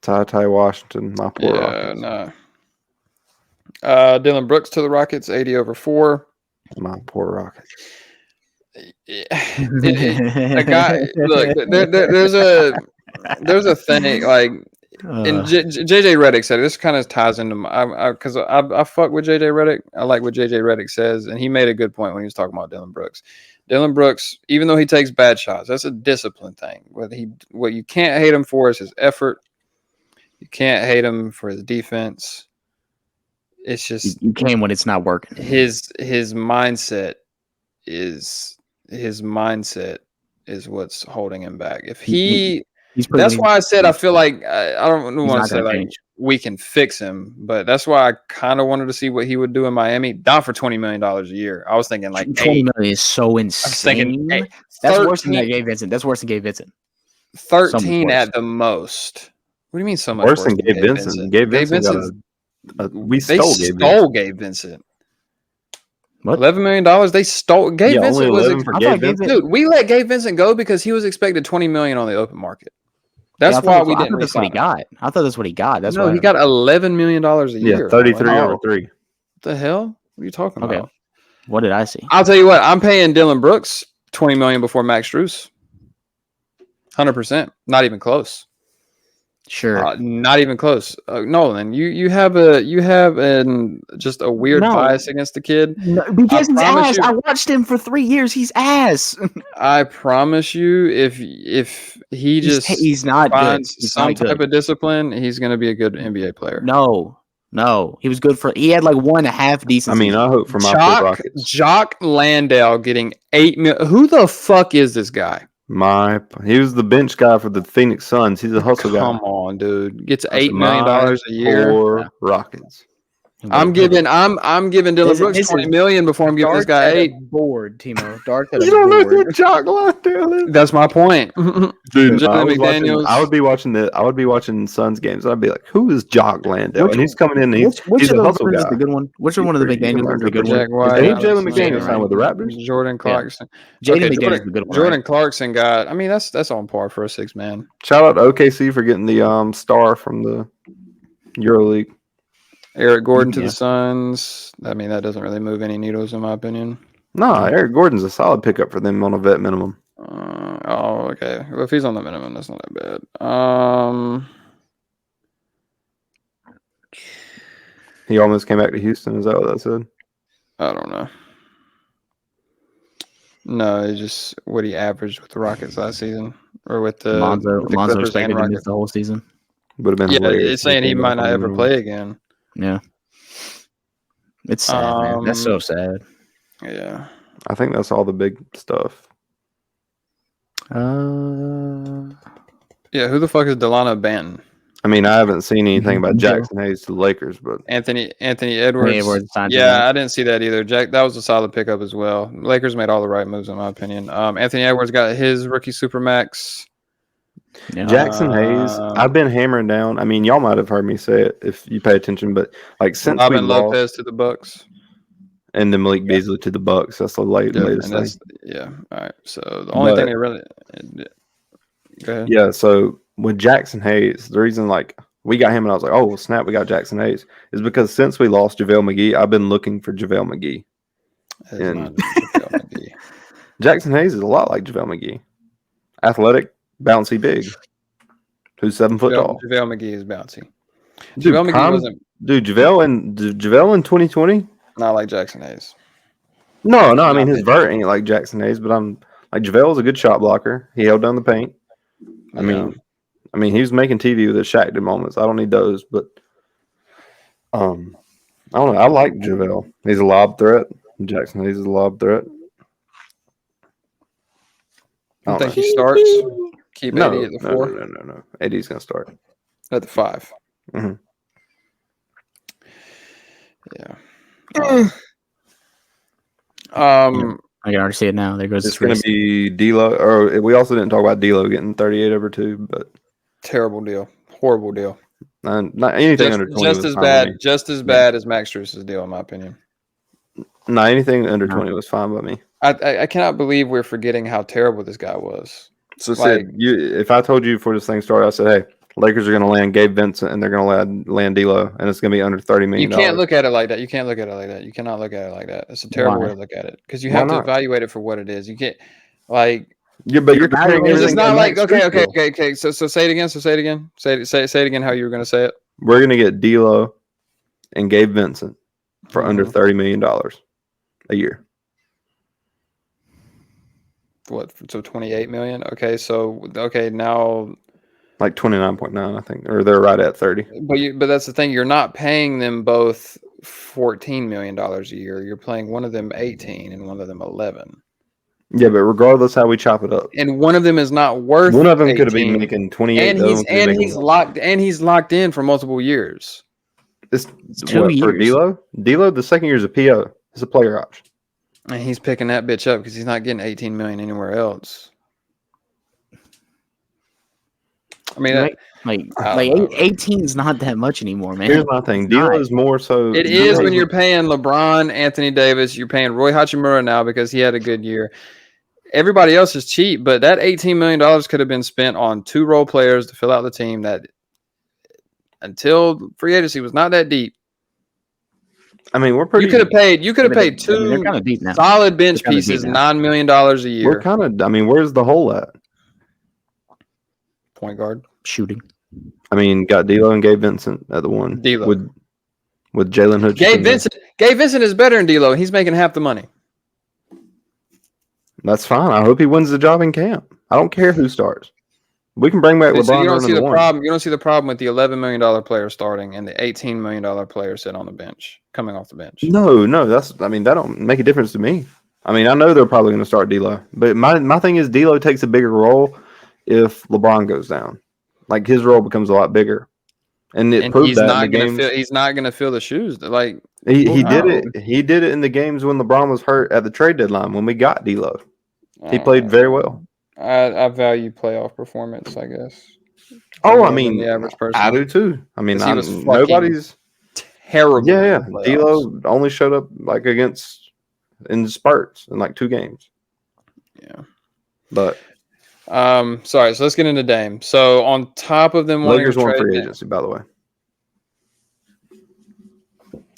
Ty Washington, my poor Rockets. No. Dylan Brooks to the Rockets, 80 over 4. My poor Rockets. A guy, look, there's a thing like, and JJ Redick said this kind of ties into because I fuck with JJ Redick. I like what JJ Redick says, and he made a good point when he was talking about Dylan Brooks. Dylan Brooks, even though he takes bad shots, that's a discipline thing. What you can't hate him for is his effort. You can't hate him for his defense. It's just you can when it's not working. His mindset is what's holding him back. If that's why I said I feel like I don't want to say like we can fix him, but that's why I kind of wanted to see what he would do in Miami. Not for $20 million a year. I was thinking like $20 million is so insane. I was thinking, that's worse than Gabe Vincent. That's worse than Gabe Vincent. 13 at the most. What do you mean so much worse than Gabe Vincent? Gabe Vincent we stole Gabe Vincent. What? $11 million? They stole Gabe Vincent. Dude, we let Gabe Vincent go because he was expected $20 million on the open market. That's why we didn't. That's what he got. I thought that's what he got. That's he got $11 million a year. 33 over 3. What the hell? What are you talking about? What did I see? I'll tell you what. I'm paying Dylan Brooks $20 million before Max Strus. 100%. Not even close. Sure. Not even close. Nolan, you have just a weird bias against the kid. No, because he's ass. You, I watched him for 3 years. He's ass. I promise you, if he's not finds good. He's some not type good. of discipline, he's going to be a good NBA player. No, he was good for. He had like 1.5 decent. I mean, I hope for my Rockets. Jock Landale getting $8 million. Who the fuck is this guy? He was the bench guy for the Phoenix Suns. He's a hustle guy. Come on, dude. Gets $8 million a year. Rockets. I'm giving Dylan Brooks $20 million before I'm giving this guy $8. Bored, Timo. Dark. You don't know who Jock Landale is? That's my point, dude. I would be watching Suns games. I'd be like, "Who is Jock Landale?" And he's coming in. He's a hustle guy. Is the good one? Which one of the McDaniels is the good one? Ain't Jalen McDaniels signed with the Raptors? Jordan Clarkson. Jaden McDaniels is the good one. Jordan Clarkson got. I mean, that's on par for a 6-man. Shout out to OKC for getting the star from the EuroLeague. Eric Gordon to the Suns. I mean, that doesn't really move any needles, in my opinion. No, Eric Gordon's a solid pickup for them on a vet minimum. Okay. Well, if he's on the minimum, that's not that bad. He almost came back to Houston. Is that what that said? I don't know. No, it's just what he averaged with the Rockets last season, or with the Lonzo expected to miss the whole season. Would have been hilarious. It's saying he might not ever play again. Yeah, it's sad, man. That's so sad. Yeah, I think that's all the big stuff. Yeah, who the fuck is Delano Banton? I mean, I haven't seen anything about Jackson Hayes to the Lakers, but Anthony Edwards. Yeah, I didn't see that either. That was a solid pickup as well. Lakers made all the right moves, in my opinion. Anthony Edwards got his rookie supermax. Yeah. Jackson Hayes, I've been hammering down. I mean, y'all might have heard me say it if you pay attention, but like since Robin Lopez to the Bucks, and then Malik Beasley to the Bucks. That's the latest thing. Yeah. All right. So the only thing they really go ahead. Yeah. So with Jackson Hayes, the reason like we got him and I was like, oh snap, we got Jackson Hayes is because since we lost JaVale McGee, I've been looking for JaVale McGee. And Jackson Hayes is a lot like JaVale McGee, athletic. Bouncy big. Who's 7 foot tall? JaVale McGee is bouncy. Dude, JaVale McGee wasn't. Dude, JaVale in 2020. Not like Jackson Hayes. No. I mean his vert ain't like Jackson Hayes, but I'm like JaVale's a good shot blocker. He held down the paint. I mean he was making TV with his Shaq moments. I don't need those, but I don't know. I like JaVale. He's a lob threat. Jackson Hayes is a lob threat. I think he starts. Keep AD at the 4. No. AD's gonna start at the 5. Mm-hmm. Yeah. I can already see it now. There goes. It's going to be D'Lo. Or we also didn't talk about D'Lo getting 38/2, but terrible deal, horrible deal. Not anything under 20. Just as bad as Max Strus's deal, in my opinion. No, anything under 20 was fine by me. I cannot believe we're forgetting how terrible this guy was. So if I told you before this thing started, I said, hey, Lakers are going to land Gabe Vincent and they're going to land D'Lo, and it's going to be under $30 million. You can't look at it like that. You cannot look at it like that. It's a terrible way to look at it because you have to evaluate it for what it is. You can't but you're comparing everything. It's not like okay. So say it again. Say it again. How you were going to say it? We're going to get D'Lo and Gabe Vincent for under $30 million a year. What? So $28 million. Okay. So now. Like 29.9, I think, or they're right at 30. But that's the thing. You're not paying them both $14 million a year. You're paying one of them 18 and one of them 11. Yeah, but regardless how we chop it up, and one of them is not worth. One of them could have been making 28. And he's locked in for multiple years. It's 2 years for D'Lo. D'Lo, the second year is a PO. It's a player option, and he's picking that bitch up because he's not getting 18 million anywhere else. I mean, like 18 is not that much anymore, man. Here's my thing: D'Lo is more so. It is when you're paying LeBron, Anthony Davis. You're paying Roy Hachimura now because he had a good year. Everybody else is cheap, but that $18 million could have been spent on 2 role players to fill out the team. That until free agency was not that deep. I mean, we're pretty. You could have paid 2 kind of deep now. Solid bench pieces, $9 million a year. We're kind of. I mean, where's the hole at? Point guard shooting. I mean, got D'Lo and Gabe Vincent at the one. D'Lo. With Jalen Hutchinson. Gabe Vincent is better than D'Lo. He's making half the money. That's fine. I hope he wins the job in camp. I don't care who starts. We can bring back LeBron. So you don't see the one. problem. You don't see the problem with the $11 million player starting and the $18 million player sitting on the bench, coming off the bench. No. That don't make a difference to me. I mean, I know they're probably going to start D'Lo, but my thing is D'Lo takes a bigger role if LeBron goes down. Like his role becomes a lot bigger, and proved that in the games. He's not going to fill the shoes. Like he did it. He did it in the games when LeBron was hurt at the trade deadline when we got D'Lo. He played very well. I value playoff performance, I guess. Oh, I mean, the average person. I do too. I mean, nobody's terrible. Yeah. D'Lo only showed up like in spurts in like 2 games. Yeah, but sorry. So let's get into Dame. So on top of them, Lakers won free agency, by the way.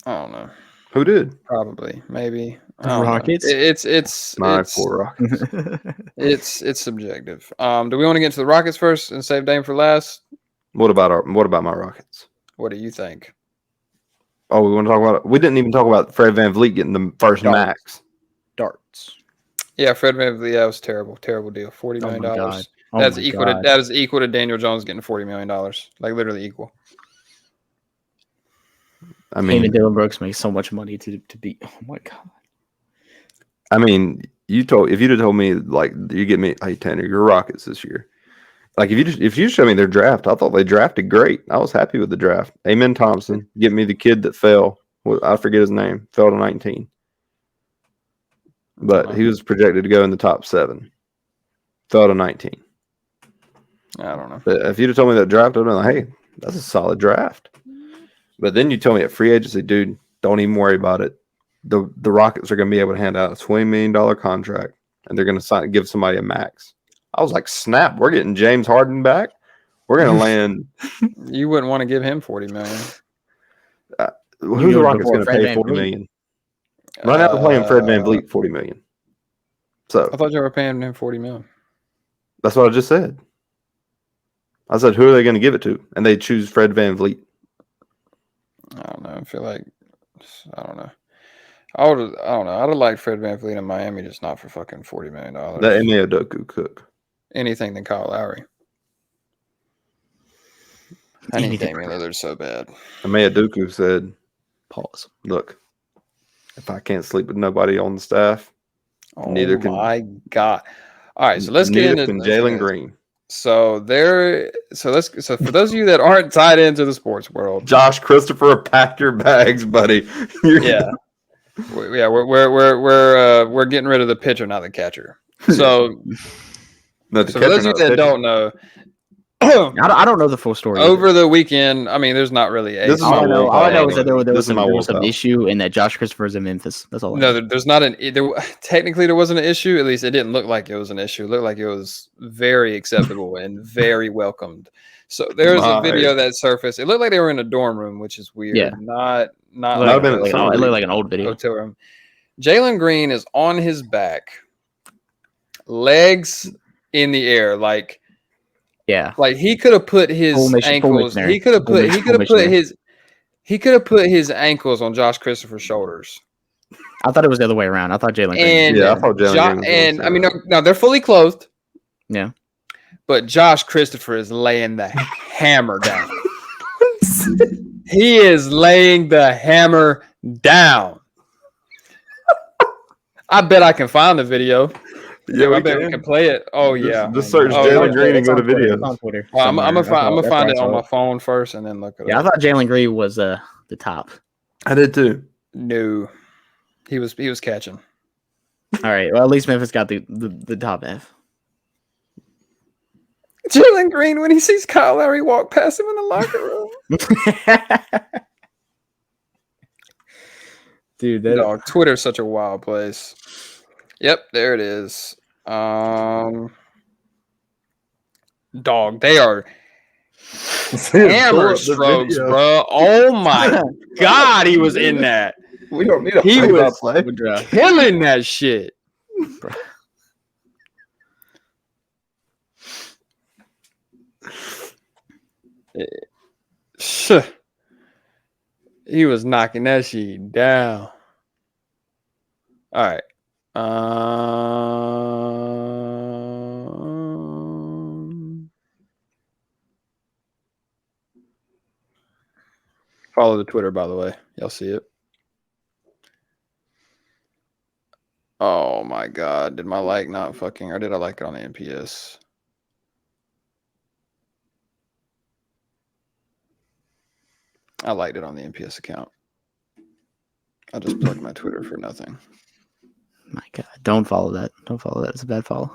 I don't know. Who did? Probably, maybe. Rockets. It's poor Rockets. it's subjective. Do we want to get to the Rockets first and save Dame for last? What about my Rockets? What do you think? Oh, we want to talk about it. We didn't even talk about Fred VanVleet getting the first max. Darts. Yeah, Fred VanVleet, that was terrible deal. $40 million. That is equal to Daniel Jones getting $40 million. Like literally equal. I mean, him and Dylan Brooks make so much money to be. Oh my god. I mean, if you'd have told me like you get me, hey Tanner, you're Rockets this year. Like if you show me their draft, I thought they drafted great. I was happy with the draft. Amen Thompson, get me the kid that fell. I forget his name. Fell to 19, but he was projected to go in the top 7. Fell to 19. I don't know. But if you'd have told me that draft, I'd have been like, hey, that's a solid draft. But then you told me at free agency, dude, don't even worry about it. The Rockets are going to be able to hand out a $20 million contract, and they're going to give somebody a max. I was like, snap, we're getting James Harden back. We're going to land. You wouldn't want to give him $40 million. Who's the Rockets going to pay $40 million? Right now, they're playing Fred VanVleet $40 million. So I thought you were paying him $40 million. That's what I just said. I said, who are they going to give it to? And they choose Fred VanVleet. I don't know. I feel like I don't know. I don't know. I'd have liked Fred VanVleet in Miami, just not for fucking $40 million. That Ime Udoka cook. Anything than Kyle Lowry. I need Damian Lillard so bad. Ime Udoka said, "Pause. Look, if I can't sleep with nobody on the staff, neither can." Oh my god! All right, so let's get into Jalen Green. So for those of you that aren't tied into the sports world, Josh Christopher, pack your bags, buddy. Yeah, we're getting rid of the pitcher, not the catcher. So, for those of you that don't know, I don't know the full story. Over the weekend, I mean, there's not really a. All I know is that there was some issue and that Josh Christopher is in Memphis. That's all. No, there's not technically there wasn't an issue. At least it didn't look like it was an issue. It looked like it was very acceptable and very welcomed. So there's a video that surfaced. It looked like they were in a dorm room, which is weird. Yeah. Not it looked like an old video. Hotel room. Jalen Green is on his back, legs in the air, like. Yeah, like he could have put his ankles. He could have put his ankles on Josh Christopher's shoulders. I thought it was the other way around. I thought Jalen. I thought Jalen. And I mean, no, they're fully clothed. Yeah, but Josh Christopher is laying the hammer down. He is laying the hammer down. I bet I can find the video. Yeah, I bet we can play it. Oh yeah, just search Jalen Green and go to video. Well, I'm gonna find it on my phone first and then look at it. Yeah, I thought Jalen Green was the top. I did too. No, he was catching. All right, well at least Memphis got the top F. Jalen Green when he sees Kyle Lowry walk past him in the locker room. Dude, Twitter's such a wild place. Yep, there it is. Dog, they are hammer strokes, bro. Oh my god, he was in that. We don't need a he was killing that shit. Bro. He was knocking that shit down. All right. Follow the Twitter, by the way. Y'all see it. Oh my God. Did my like not fucking, or did I like it on the NPS? I liked it on the NPS account. I just plugged my Twitter for nothing. My God. Don't follow that. Don't follow that. It's a bad follow.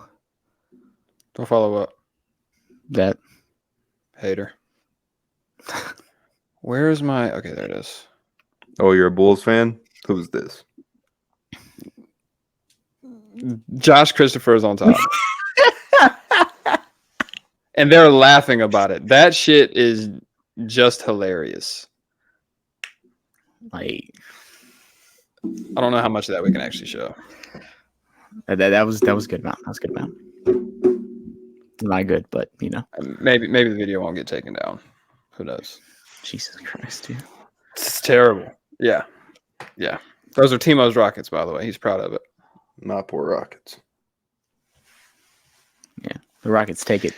Don't follow up. That. Hater. Where is my, okay, there it is. Oh, you're a Bulls fan? Who's this? Josh Christopher is on top. And they're laughing about it. That shit is just hilarious. Like, I don't know how much of that we can actually show. that was good amount. That was good amount. Not good, but you know. Maybe the video won't get taken down. Who knows? Jesus Christ, dude. It's terrible. Yeah. Yeah. Those are Timo's Rockets, by the way. He's proud of it. My poor Rockets. Yeah. The Rockets take it.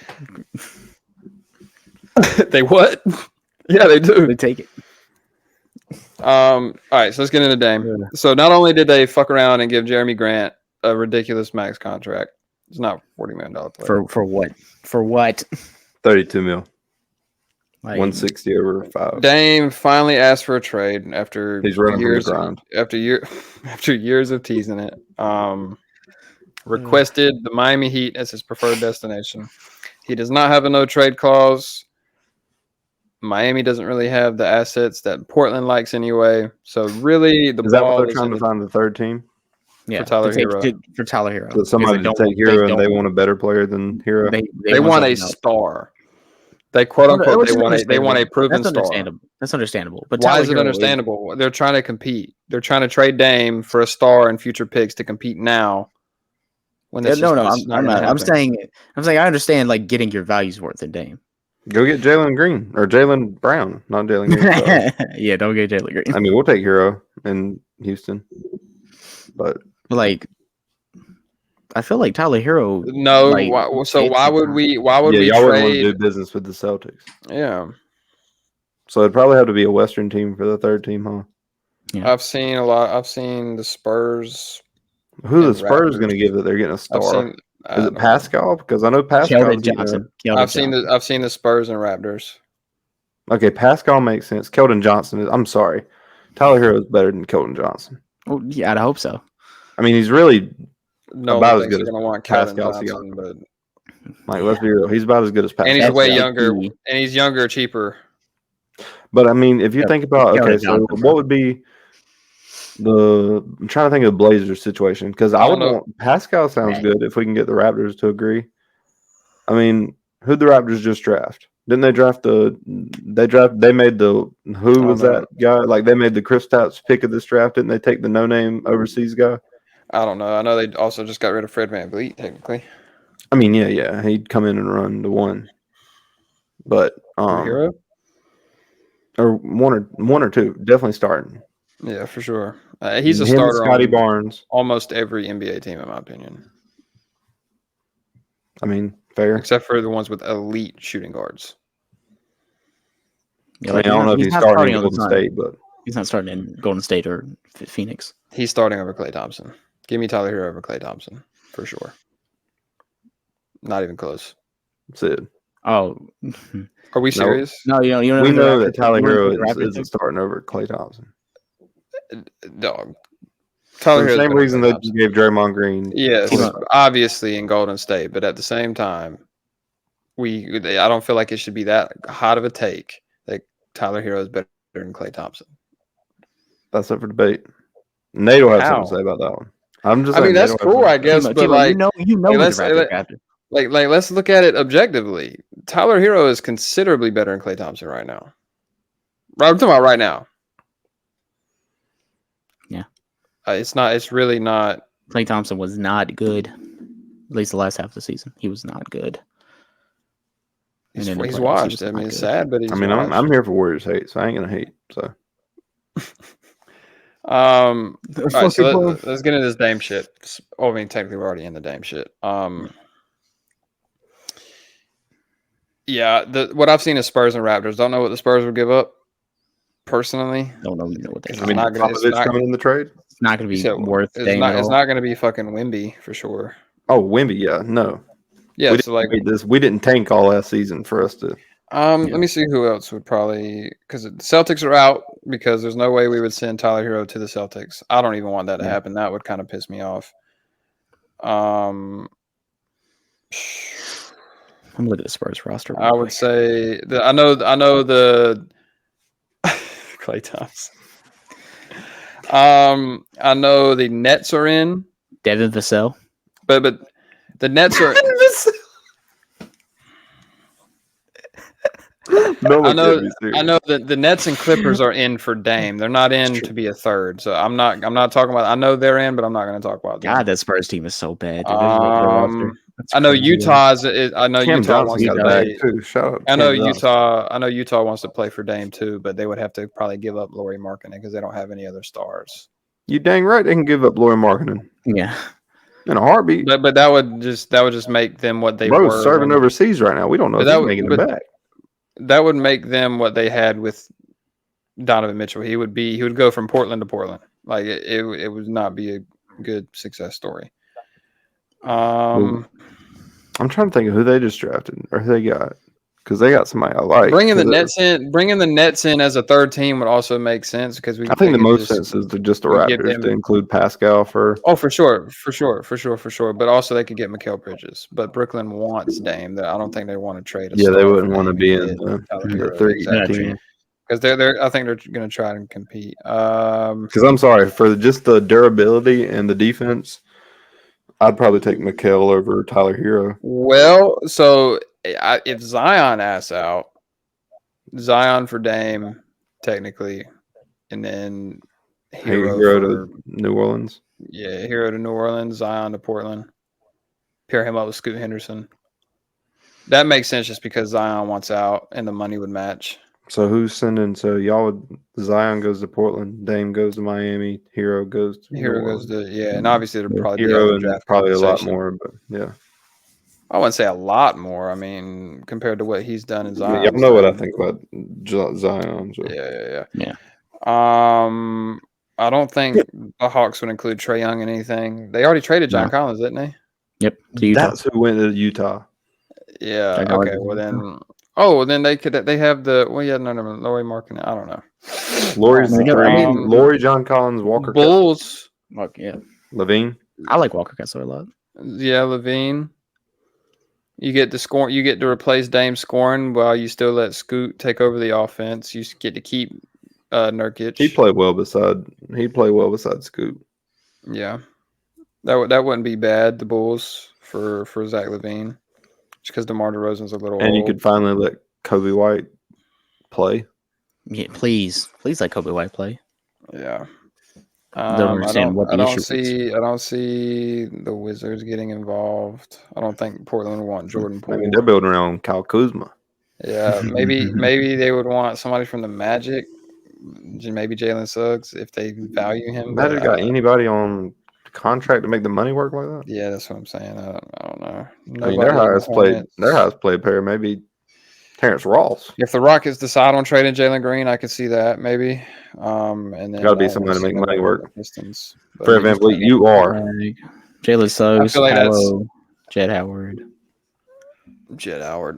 They what? Yeah, they do. They take it. All right, so let's get into Dame. Yeah. So not only did they fuck around and give Jeremy Grant a ridiculous max contract, it's not $40 million player. For what? For what? 32 mil. Like, 160 over 5. Dame finally asked for a trade after He's running years from the grind. after years of teasing it. Requested the Miami Heat as his preferred destination. He does not have a no trade clause. Miami doesn't really have the assets that Portland likes anyway. So really, the Is that what ball they're is trying in to the, find the third team? yeah, for Tyler to take- Hero. to- for Tyler Hero. So somebody to take Hero and they want a better player than Hero? they want a something else. star. They quote unquote Which is they want a proven That's star. understandable. That's understandable. But Why Tyler is it Hero understandable? They're trying to compete. They're trying to trade Dame for a star and future picks to compete now. When this no, is I'm not. I'm saying I understand like getting your values worth in Dame. Go get Jalen Green or Jalen Brown, not Jalen Green. Sorry. Yeah, don't get Jalen Green. I mean, we'll take Hero in Houston, but Like, I feel like Tyler Hero. No. like, Why would it's- we? Why would yeah, we y'all wouldn't want to trade? do business with the Celtics. Yeah, So it'd probably have to be a Western team for the third team, huh? Yeah. I've seen a lot. I've seen the Spurs. Who the And Spurs Raptors. going to give that they're getting a I've star? seen. Is it Pascal? Because I know Pascal. Keldon Johnson. I've seen the Spurs and Raptors. Okay, Pascal makes sense. Keldon Johnson is. I'm sorry, Tyler Hero is better than Keldon Johnson. Oh, yeah, I'd hope so. I mean, he's really No about one as thinks good you're as going to want Keldon Pascal Johnson, but like. Let's be real. He's about as good as Pascal. and he's That's way like younger, the- and he's younger, cheaper. But I mean, if you Yeah, think about Keldon okay, so Johnson, bro. what would be the? I'm trying to think of the Blazers situation because I I would don't know. want Pascal sounds Right. good if we can get the Raptors to agree. I mean, who'd the Raptors just draft? Didn't they draft the? They made the. Who was know. that guy? Like they made the Kristaps pick of this draft. Didn't they take the no-name overseas guy? I don't know. I know they also just got rid of Fred VanVleet, technically. I mean, yeah, he'd come in and run the one, but Hero? or one or two, definitely starting. Yeah, for sure. He's a Him and starter Scotty on Barnes. almost every NBA team, in my opinion, I mean, fair. except for the ones with elite shooting guards. Yeah, I mean, I don't know if he's not starting in on the Golden Sun. State, but He's not starting in Golden State or Phoenix. He's starting over Klay Thompson. Give me Tyler Hero over Klay Thompson for sure. Not even close. that's it. Oh, Are we serious? no, you don't. We know know the that Raptors- Tyler you don't know Hero the Raptors isn't pick? starting over Klay Thompson. Dog. For Tyler the Hero's same better reason than that Thompson. you gave Draymond Green. Yes, Timo- obviously in Golden State, but at the same time, I don't feel like it should be that hot of a take that Tyler Hero is better than Klay Thompson. That's up for debate. Nate will have How? something to say about that one. I'm just I mean, saying that's Nate will have cool, I something to say. guess, Timo, but Timo, like, you know who let's- the Raptors drafted. like let's look at it objectively. Tyler Hero is considerably better than Klay Thompson right now. I'm talking about right now. Yeah. It's not. It's really not. Klay Thompson was not good. At least the last half of the season, he was not good. And He's in the playoffs, he washed. was I not mean, it's good. sad, but he's I mean, washed. I'm here for Warriors hate, so I ain't gonna hate. So All right, so fucking let's get into this Dame shit. Oh, I mean, technically, we're already in the Dame shit. Yeah, what I've seen is Spurs and Raptors. Don't know what the Spurs would give up. Personally, Don't know what they It's I mean, not gonna- it's Popovich not- coming in the trade. It's not going to be So worth it's Dame not. at It's all. not going to be fucking Wimby for sure. Oh, Wemby, yeah, no. Yeah, we so like, didn't this. We didn't tank all last season for us to. let me see who else would probably, because the Celtics are out, because there's no way we would send Tyler Hero to the Celtics. I don't even want that to happen. That would kind of piss me off. I'm gonna look at the Spurs roster. I would say that I know the Klay Thompson. I know the Nets are in, Devin Vassell. but the Nets are. No, I know that the Nets and Clippers are in for Dame. They're not in to be a third. So I'm not talking about. I know they're in, but I'm not going to talk about them. God, that Spurs team is so bad. Dude. I know Utah's. I know Cam Utah Johnson wants got to a play. bag too. Shout out. I know Cam Johnson. Utah. I know Utah wants to play for Dame too, but they would have to probably give up Lauri Markkanen because they don't have any other stars. You dang right they can give up Lauri Markkanen Yeah. in a heartbeat. But that would just make them what they Bro's were. serving overseas right now. We don't know if he's making it back. That would make them what they had with Donovan Mitchell. He would go from Portland to Portland. Like it would not be a good success story. I'm trying to think of who they just drafted or who they got because they got somebody I like. Bringing the Nets in as a third team would also make sense because I think the most sense is to just the Raptors to include Pascal for. Oh, for sure. But also they could get Mikal Bridges. But Brooklyn wants Dame. I don't think they want to trade. They wouldn't want to be in the 3 team because they're. I think they're going to try and compete. Because I'm sorry for just the durability and the defense. I'd probably take Mikal over Tyler Hero. Well, so if Zion asks out, Zion for Dame, technically, and then Hero to New Orleans. Yeah, Hero to New Orleans, Zion to Portland. Pair him up with Scoot Henderson. That makes sense just because Zion wants out and the money would match. So who's sending? So Zion goes to Portland, Dame goes to Miami, Hero goes to and obviously there'll probably Hero be and probably a lot more, but yeah. I wouldn't say a lot more. I mean, compared to what he's done in Zion. Y'all know what I think about Zion. So. Yeah. I don't think the Hawks would include Trae Young in anything. They already traded John Collins, didn't they? Yep. That's who went to Utah. Yeah. Okay. Well then. Oh, then they could. They have the. Well, yeah, no, Lauri Markkanen. I don't know. Lauri's the three. Lauri, John Collins, Walker. Bulls. Yeah. Levine. I like Walker Kessler a lot. Yeah, Levine. You get to score. You get to replace Dame scoring while you still let Scoot take over the offense. You get to keep Nurkic. He played well beside Scoot. Yeah, that wouldn't be bad. The Bulls for Zach LaVine, just because DeMar DeRozan's a little and old. You could finally let Kobe White play. Yeah, please let Kobe White play. Yeah. I don't understand what the issue is. I don't see the Wizards getting involved. I don't think Portland would want Jordan Poole. I mean, they're building around Kyle Kuzma. Yeah, maybe they would want somebody from the Magic, maybe Jalen Suggs if they value him. Magic got anybody on contract to make the money work like that? Yeah, that's what I'm saying. I don't know. I mean, their highest played player maybe Terrence Ross. If the Rockets decide on trading Jalen Green, I could see that maybe. And then got to be somebody to make money work. Pistons. Fred VanVleet, you are Jalen Suggs, like Jed Howard.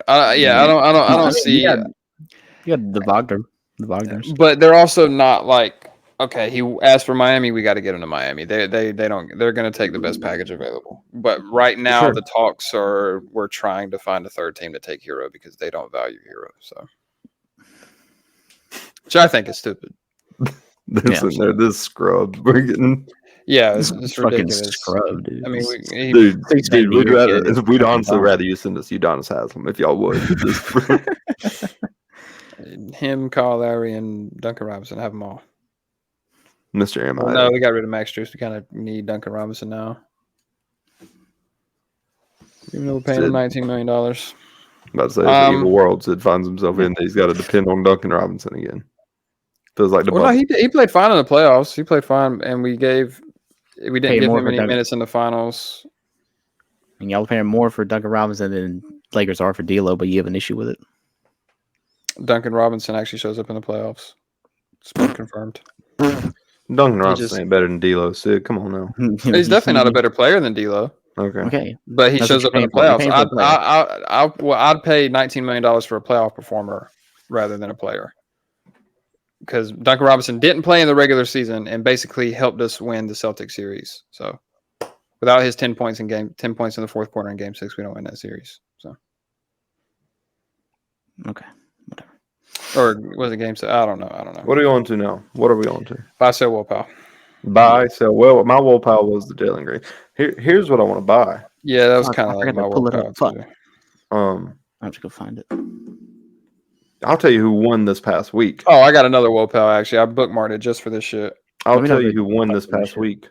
I don't see. You got the Wagners. But they're also not like, okay, he asked for Miami, we got to get him to Miami. They're going to take the best package available. But right now the talks we're trying to find a third team to take Hero because they don't value Hero. So, which I think is stupid. This scrub. We're getting. Yeah, it's ridiculous. Scrub, dude. I mean, we'd honestly rather you send us Udonis Haslem if y'all would. Him, Kyle Lowry, and Duncan Robinson, have them all. Mr. M. No, we got rid of Max Strus. We kind of need Duncan Robinson now. Even though we're paying him $19 million. About to say it's the evil world Sid finds himself in. He's got to depend on Duncan Robinson again. Feels like the. Well, no, he played fine in the playoffs. He played fine, and we didn't give him any minutes in the finals. And y'all paying more for Duncan Robinson than Lakers are for D'Lo, but you have an issue with it. Duncan Robinson actually shows up in the playoffs. It's been confirmed. Duncan Robinson ain't better than D'Lo. Sid, come on now. He's definitely not a better player than D'Lo. Okay. But he shows up in the playoffs. I'd pay $19 million for a playoff performer rather than a player. Because Duncan Robinson didn't play in the regular season and basically helped us win the Celtics series. So without his 10 points in the fourth quarter in Game 6, we don't win that series. So okay, whatever. Or was it Game 6? I don't know. What are we on to now? What are we on to? Buy, sell, Will Powell. Buy, sell. Well, my Will Powell was the Jalen Green. Here's what I want to buy. Yeah, that was kind of like my Will Powell too. I'm just gonna find it. I'll tell you who won this past week. Oh, I got another Will Powell, actually. I bookmarked it just for this shit. I'll tell you who won this past week.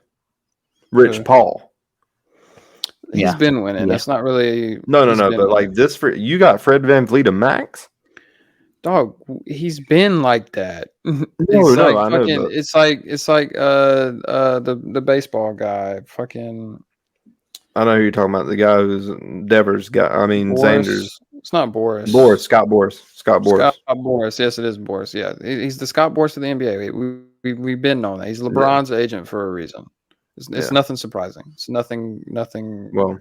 Rich Paul. He's been winning. That's not really... No. But like this, you got Fred VanVleet a max? Dog, he's been like that. I know. It's like the baseball guy. Fucking... I know who you're talking about. The guy who's Devers guy. I mean, Sanders. It's not Boris. Scott Boris. Scott Boris. Yes, it is Boris. Yeah, he's the Scott Boris of the NBA. We've been knowing that. He's LeBron's agent for a reason. It's nothing surprising. It's nothing. Well,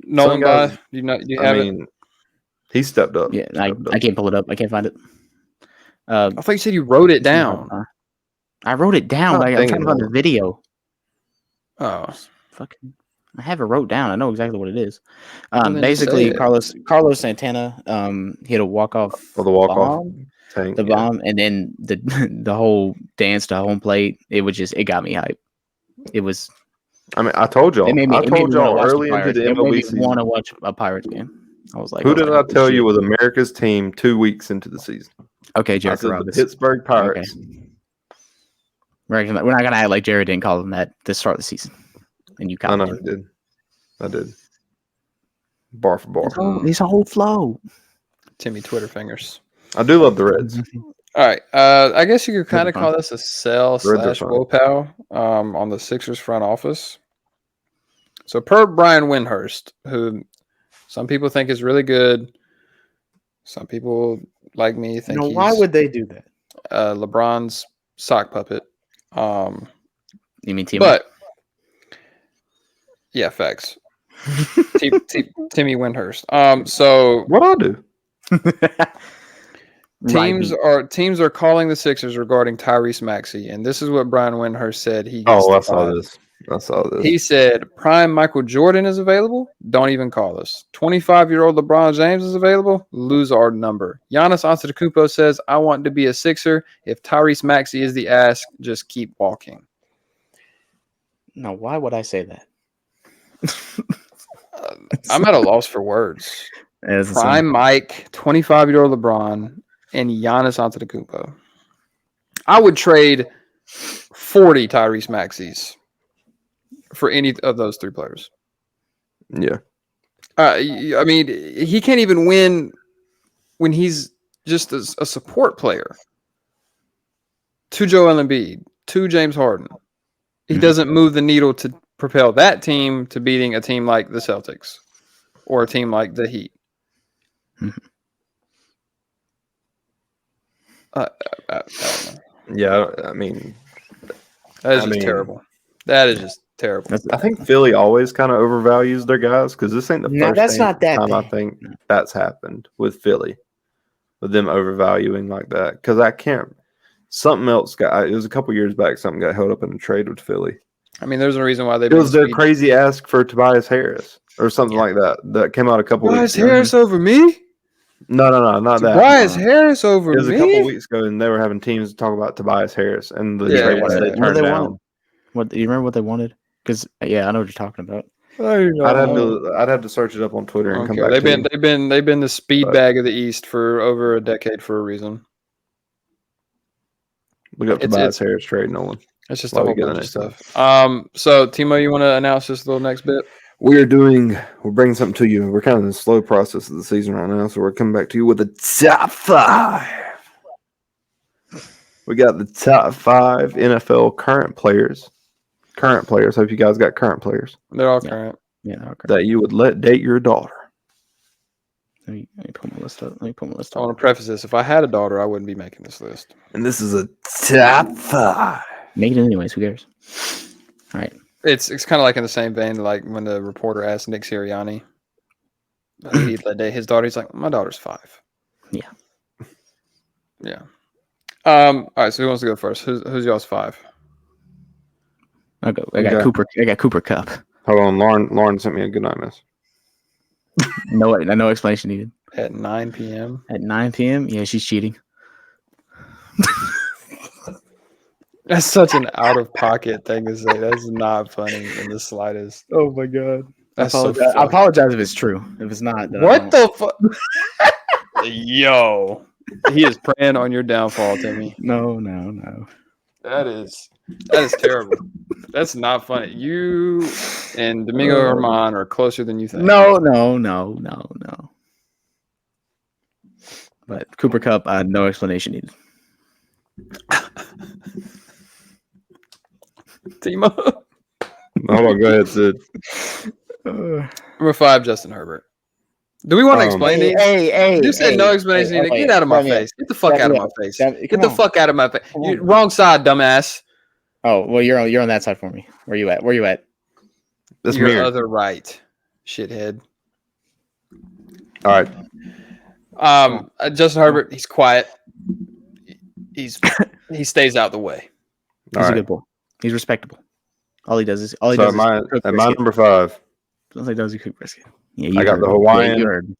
Nolan guy. He stepped up. Yeah, I can't pull it up. I can't find it. I thought you said you wrote it down. I wrote it down, but I'm trying to find the video. Oh. Fucking, I have it wrote down. I know exactly what it is. Basically, Carlos Santana hit a walk-off. The walk-off tank. The bomb, and then the whole dance to home plate. It got me hyped. It was. I mean, I told y'all. I told y'all early into the MLB season. Want to watch a Pirates game. I was like, who did I tell you was America's team 2 weeks into the season? Okay, Jared Carrabis. The Pittsburgh Pirates. Okay. We're not gonna act like Jared didn't call them that to start the season. And you I know I did. Bar for bar. It's a whole flow. Timmy Twitter fingers. I do love the Reds. All right. I guess you could kind of call this a sell / Will Powell on the Sixers front office. So per Brian Windhurst, who some people think is really good. Some people like me think he's... why would they do that? LeBron's sock puppet. You mean Timmy? But yeah, facts. Timmy Windhurst. So what I do? Teams are calling the Sixers regarding Tyrese Maxey, and this is what Brian Windhurst said. I saw this. He said, "Prime Michael Jordan is available. Don't even call us. 25-year-old LeBron James is available. Lose our number." Giannis Antetokounmpo says, "I want to be a Sixer. If Tyrese Maxey is the ask, just keep walking." Now, why would I say that? I'm at a loss for words. Prime Mike, 25-year-old LeBron, and Giannis Antetokounmpo. I would trade 40 Tyrese Maxeys for any of those three players. Yeah. I mean, he can't even win when he's just a support player. To Joel Embiid, to James Harden. He doesn't move the needle to propel that team to beating a team like the Celtics or a team like the Heat. I don't know. Yeah, I mean, that is just terrible. That is just terrible. I think Philly always kind of overvalues their guys because this ain't the first time I think that's happened with Philly, with them overvaluing like that. Because I can't. Something else it was a couple years back. Something got held up in a trade with Philly. I mean, there's a reason why they. It was their crazy ask for Tobias Harris or something like that. That came out a couple weeks ago. Tobias Harris over me? No, not that. Tobias Harris over me? It was a couple weeks ago, and they were having teams talk about Tobias Harris and the trade they turned down. What do you remember? What they wanted? Because I know what you're talking about. I'd have to search it up on Twitter and come back. They've been the speed bag of the East for over a decade for a reason. Look up Tobias Harris trade, Nolan. It's just a whole bunch of stuff. So Timo, you want to announce this little next bit? we're bringing something to you. We're kind of in the slow process of the season right now, so we're coming back to you with the top 5. We got the top 5 NFL current players. Hope you guys got current players. They're all current. Yeah, they're all current. That you would let date your daughter. Let me pull my list up. I want to preface this. If I had a daughter, I wouldn't be making this list. And this is a top 5. Make it anyways. Who cares? All right. It's kind of like in the same vein, like when the reporter asked Nick Sirianni, he'd let date his daughter. He's like, my daughter's 5. Yeah. Yeah. All right. So who wants to go first? Who's y'all's 5? I'll go. I got Cooper Cup. Hold on, Lauren sent me a good night miss. No explanation needed. At 9 p.m. At 9 p.m. Yeah, she's cheating. That's such an out of pocket thing to say. That's not funny in the slightest. Oh my god. That's I apologize if it's true. If it's not, then what the fuck? Yo, he is preying on your downfall, Timmy. No. That is terrible. That's not funny. You and Domingo Herman are closer than you think. No. But Cooper Cup, no explanation needed. Timo. Hold on, go ahead, Sid. Number 5, Justin Herbert. Do we want to explain these? Hey. You said no explanation needed. Get out of my face. Get the fuck out of my face. Get the fuck out of my face. Wrong side, dumbass. Oh, well, you're on that side for me. Where you at? That's your weird. Other right, shithead. All right. Justin Herbert, he's quiet. He stays out the way. He's a good boy. He's respectable. All he does is my number 5. All he does is cook brisket. Yeah, I got the Hawaiian.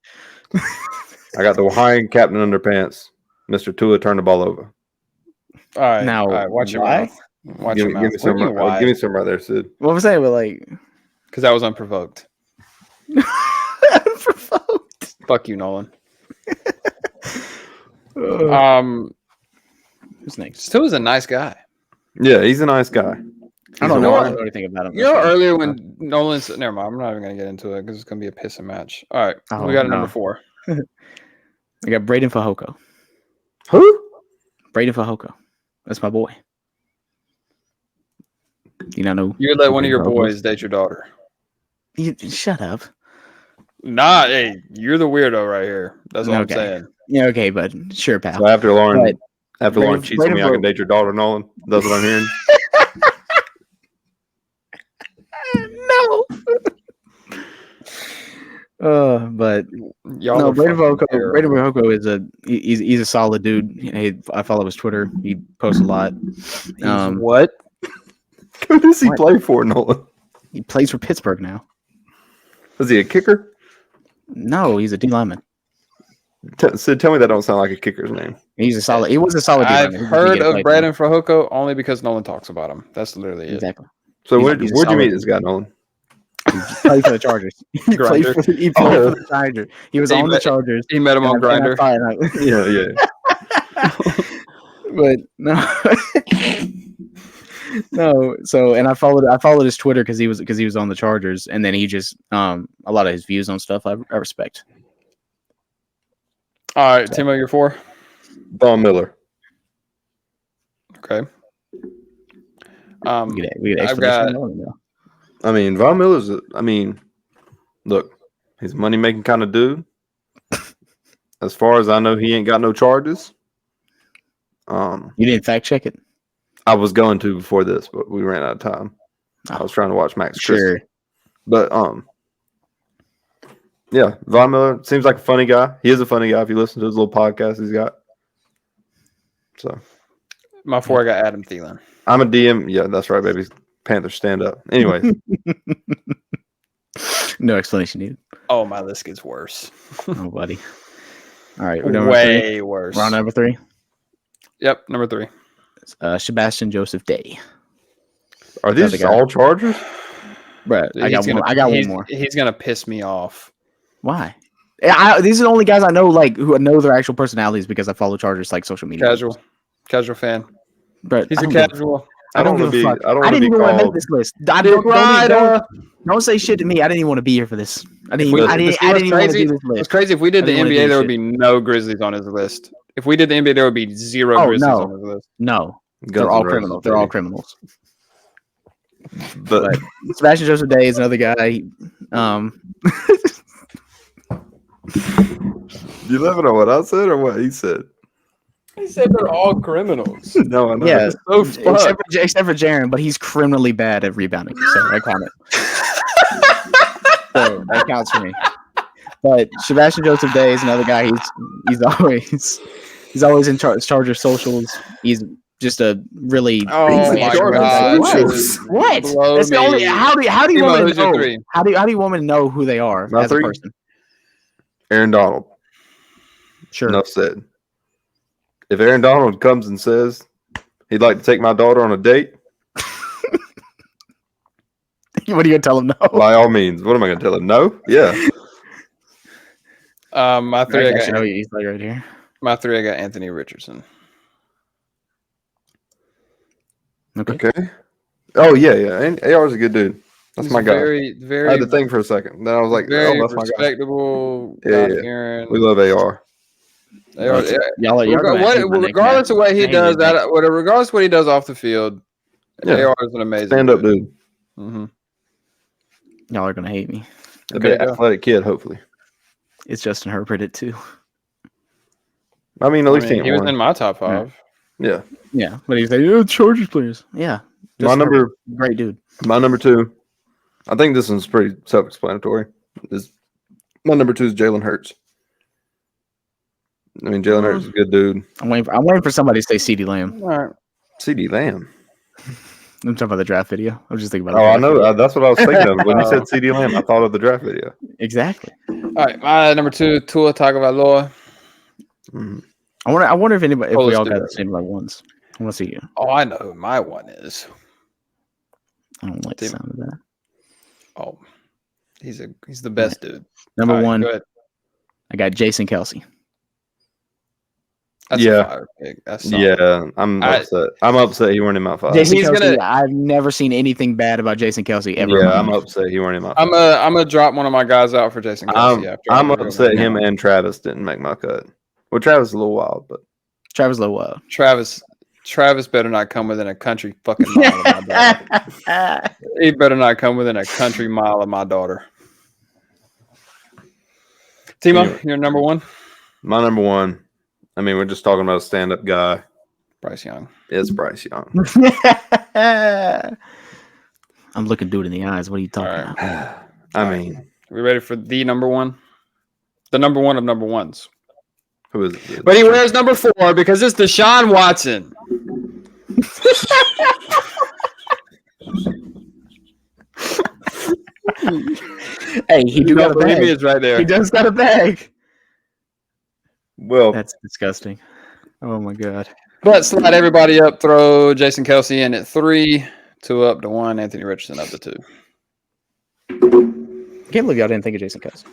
I got the Hawaiian Captain Underpants. Mr. Tua turned the ball over. All right, watch your mouth. Give me some right there, Sid. What was I like? Because that was unprovoked. Unprovoked. Fuck you, Nolan. Who's next? Still is a nice guy. Yeah, he's a nice guy. I don't know anything about him. Earlier when Nolan said, never mind, I'm not even going to get into it because it's going to be a pissing match. All right, we got a number 4. I got Braden Fajoko. Who? Braden Fajoko. That's my boy. You not know? You let one of your boys date your daughter. Shut up. Nah, hey, you're the weirdo right here. That's what I'm saying. Yeah, okay, but sure, pal. So after Lauren cheats on me, I can date your daughter, Nolan. That's what I'm hearing. No. But y'all no, Braden Fajoko is he's a solid dude. I follow his Twitter. He posts a lot. What? Who does he play for, Nolan? He plays for Pittsburgh now. Is he a kicker? No, he's a D lineman. Sid, tell me that don't sound like a kicker's name. He was a solid D lineman. I've heard of Braden Fajoko only because Nolan talks about him. That's literally it. Exactly. So where'd you meet this guy, Nolan? He played for the Chargers. He played for the Chargers. He was on the Chargers. He met him on Grindr. Yeah. But no. So, and I followed his Twitter because he was on the Chargers, and then he just a lot of his views on stuff I respect. All right, Timo, you're 4. Von Miller. Okay. I've got. I mean, Von Miller's. Look, he's a money making kind of dude. As far as I know, he ain't got no charges. You didn't fact check it? I was going to before this, but we ran out of time. I was trying to watch Max Christie. But yeah, Von Miller seems like a funny guy. He is a funny guy if you listen to his little podcast he's got. So my 4, I got Adam Thielen. I'm a DM. Yeah, that's right, baby. Panthers stand up. Anyway. No explanation needed. Oh, my list gets worse. Oh, buddy. All right. Way worse. We're on number 3? Yep, number 3. Sebastian Joseph Day. Are these all Chargers? Bro, I got one more. He's going to piss me off. Why? These are the only guys I know, like, who know their actual personalities because I follow Chargers, like, social media. Casual fan. But he's a casual. I don't give a fuck. I didn't even want to make this list. Don't say shit to me. I didn't even want to be here for this. I didn't even want to do this list. It's crazy. If we did the NBA, there would be no Grizzlies on his list. If we did the NBA, there would be zero Grizzlies on his list. No, they're all criminals. They're all criminals. But Sebastian Joseph Day is another guy. You laughing at what I said or what he said? He said they're all criminals. No, I know. Yeah, so except for Jaren, but he's criminally bad at rebounding, so I count it. So that counts for me. But Sebastian Joseph Day is another guy. He's always in charge of socials. He's just a really my God. What? That's the only. How do you want to know? How do you want me to know who they are as a person? Aaron Donald. Sure. Enough said. If Aaron Donald comes and says he'd like to take my daughter on a date, what are you gonna tell him? No. By all means. What am I gonna tell him? No. Yeah. My three. I got he's like right here. My three. I got Anthony Richardson. Okay. Oh yeah. And AR's a good dude. That's my guy. Very. I had to think for a second. Then I was like, very that's respectable. Yeah. We love AR. Regardless of what he does, regardless of what he does off the field, AR is an amazing stand-up dude. Mm-hmm. Y'all are gonna hate me. A bit athletic kid, hopefully. It's Justin Herbert it too. I mean, at least he was in my top 5. Yeah, but he's like, Chargers players. Yeah, great dude. My number 2. I think this one's pretty self-explanatory. My number 2 is Jalen Hurts. I mean, Jalen Hurts is a good dude. I'm waiting for somebody to say CeeDee Lamb. All right. CeeDee Lamb. I'm talking about the draft video. I'm just thinking about. I know. That's what I was thinking of when you said CeeDee Lamb. I thought of the draft video. Exactly. All right, my number 2, Tua Tagovailoa. Mm-hmm. I wonder if we all got the same like ones. I want to see you. Oh, I know who my one is. I don't like the sound of that. Oh, he's the best dude. Number 1. Go ahead. I got Jason Kelce. That's a fire pick. I'm upset. I'm upset he weren't in my 5. Jason Kelce, I've never seen anything bad about Jason Kelce ever. Yeah, I'm upset he weren't in my 5. I'm gonna drop one of my guys out for Jason Kelce. I'm upset him and Travis didn't make my cut. Well, Travis is a little wild, but Travis a little wild. Travis better not come within a country fucking mile of my daughter. He better not come within a country mile of my daughter. Timo, you're number 1? My number 1. I mean, we're just talking about a stand-up guy. Bryce Young. It's Bryce Young. I'm looking dude in the eyes. What are you talking about? I mean, are we ready for the number 1? The number 1 of number 1s. Who is it? But he wears number 4 because it's Deshaun Watson. Hey, he do got a bag. It's right there. He does got a bag. Well, that's disgusting. Oh my god. But slide everybody up, throw Jason Kelce in at 3, 2 up to 1, Anthony Richardson up to 2. Can't believe y'all didn't think of Jason Kelce.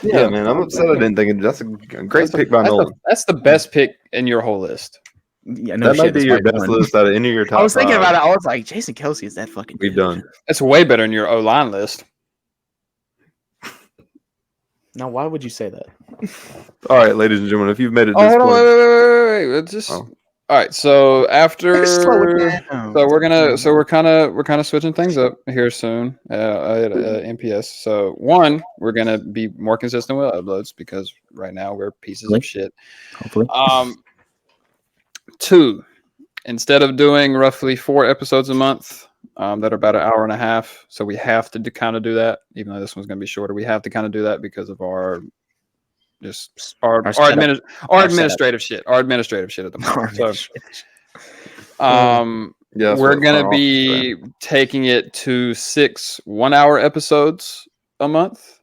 Yeah, man, I'm upset I didn't think of that's a great pick by Nolan. That's the best pick in your whole list. Yeah, no that might be your best list out of any of your top 5. I was thinking about it. I was like, Jason Kelce is that fucking we've done. It's way better than your O-line list. Now, why would you say that? All right, ladies and gentlemen, if you've made it this point. Wait. Let's just all right. So after we're kind of switching things up here soon at NPS. So 1, we're gonna be more consistent with uploads because right now we're pieces of shit. Hopefully. 2, instead of doing roughly 4 episodes a month, that are about an hour and a half. So we have to kind of do that, even though this one's going to be shorter. We have to kind of do that because of our administrative shit. Our administrative shit at the moment. So, we're going to be taking it to 6 1-hour episodes a month.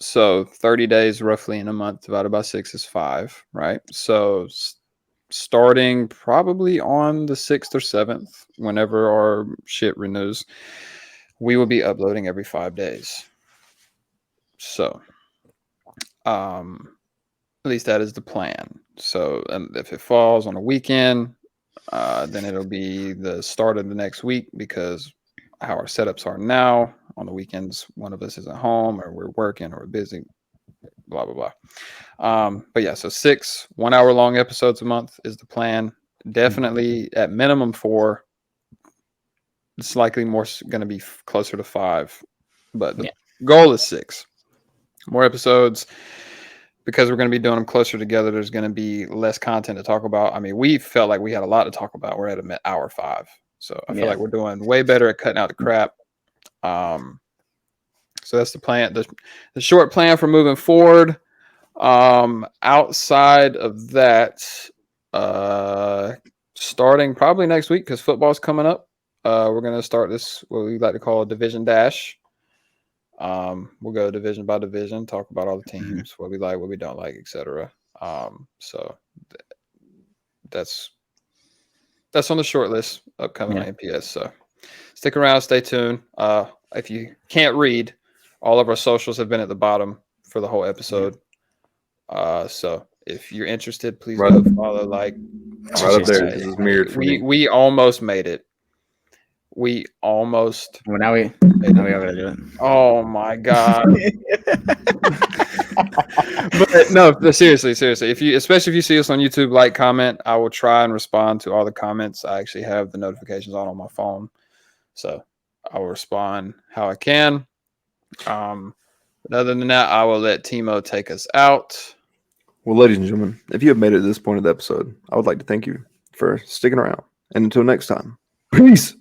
So 30 days roughly in a month divided by 6 is 5, right? So starting probably on the 6th or 7th, whenever our shit renews, we will be uploading every 5 days. So, at least that is the plan. So, if it falls on a weekend, Then it'll be the start of the next week because how our setups are now. On the weekends, one of us isn't home or we're working or busy, blah, blah, blah. But yeah, so 6 1-hour-long episodes a month is the plan. Definitely at minimum 4. It's likely more going to be closer to 5, but the goal is 6 more episodes because we're going to be doing them closer together. There's going to be less content to talk about. I mean, we felt like we had a lot to talk about. We're at hour 5, so I feel like we're doing way better at cutting out the crap. So that's the plan. The short plan for moving forward. Outside of that, starting probably next week because football's coming up. We're gonna start this what we like to call a division dash. We'll go division by division, talk about all the teams, what we like, what we don't like, etc. So that's on the short list upcoming NPS. So stick around, stay tuned. If you can't read, all of our socials have been at the bottom for the whole episode. So if you're interested, please go follow, like. Right up there. This is mirrored for me. We almost made it. We almost. Well, now we gotta do it. Oh my god! But no, seriously. Especially if you see us on YouTube, like, comment. I will try and respond to all the comments. I actually have the notifications on my phone, so I will respond how I can. Other than that, I will let Timo take us out. Well, ladies and gentlemen, if you have made it to this point of the episode, I would like to thank you for sticking around. And until next time, peace.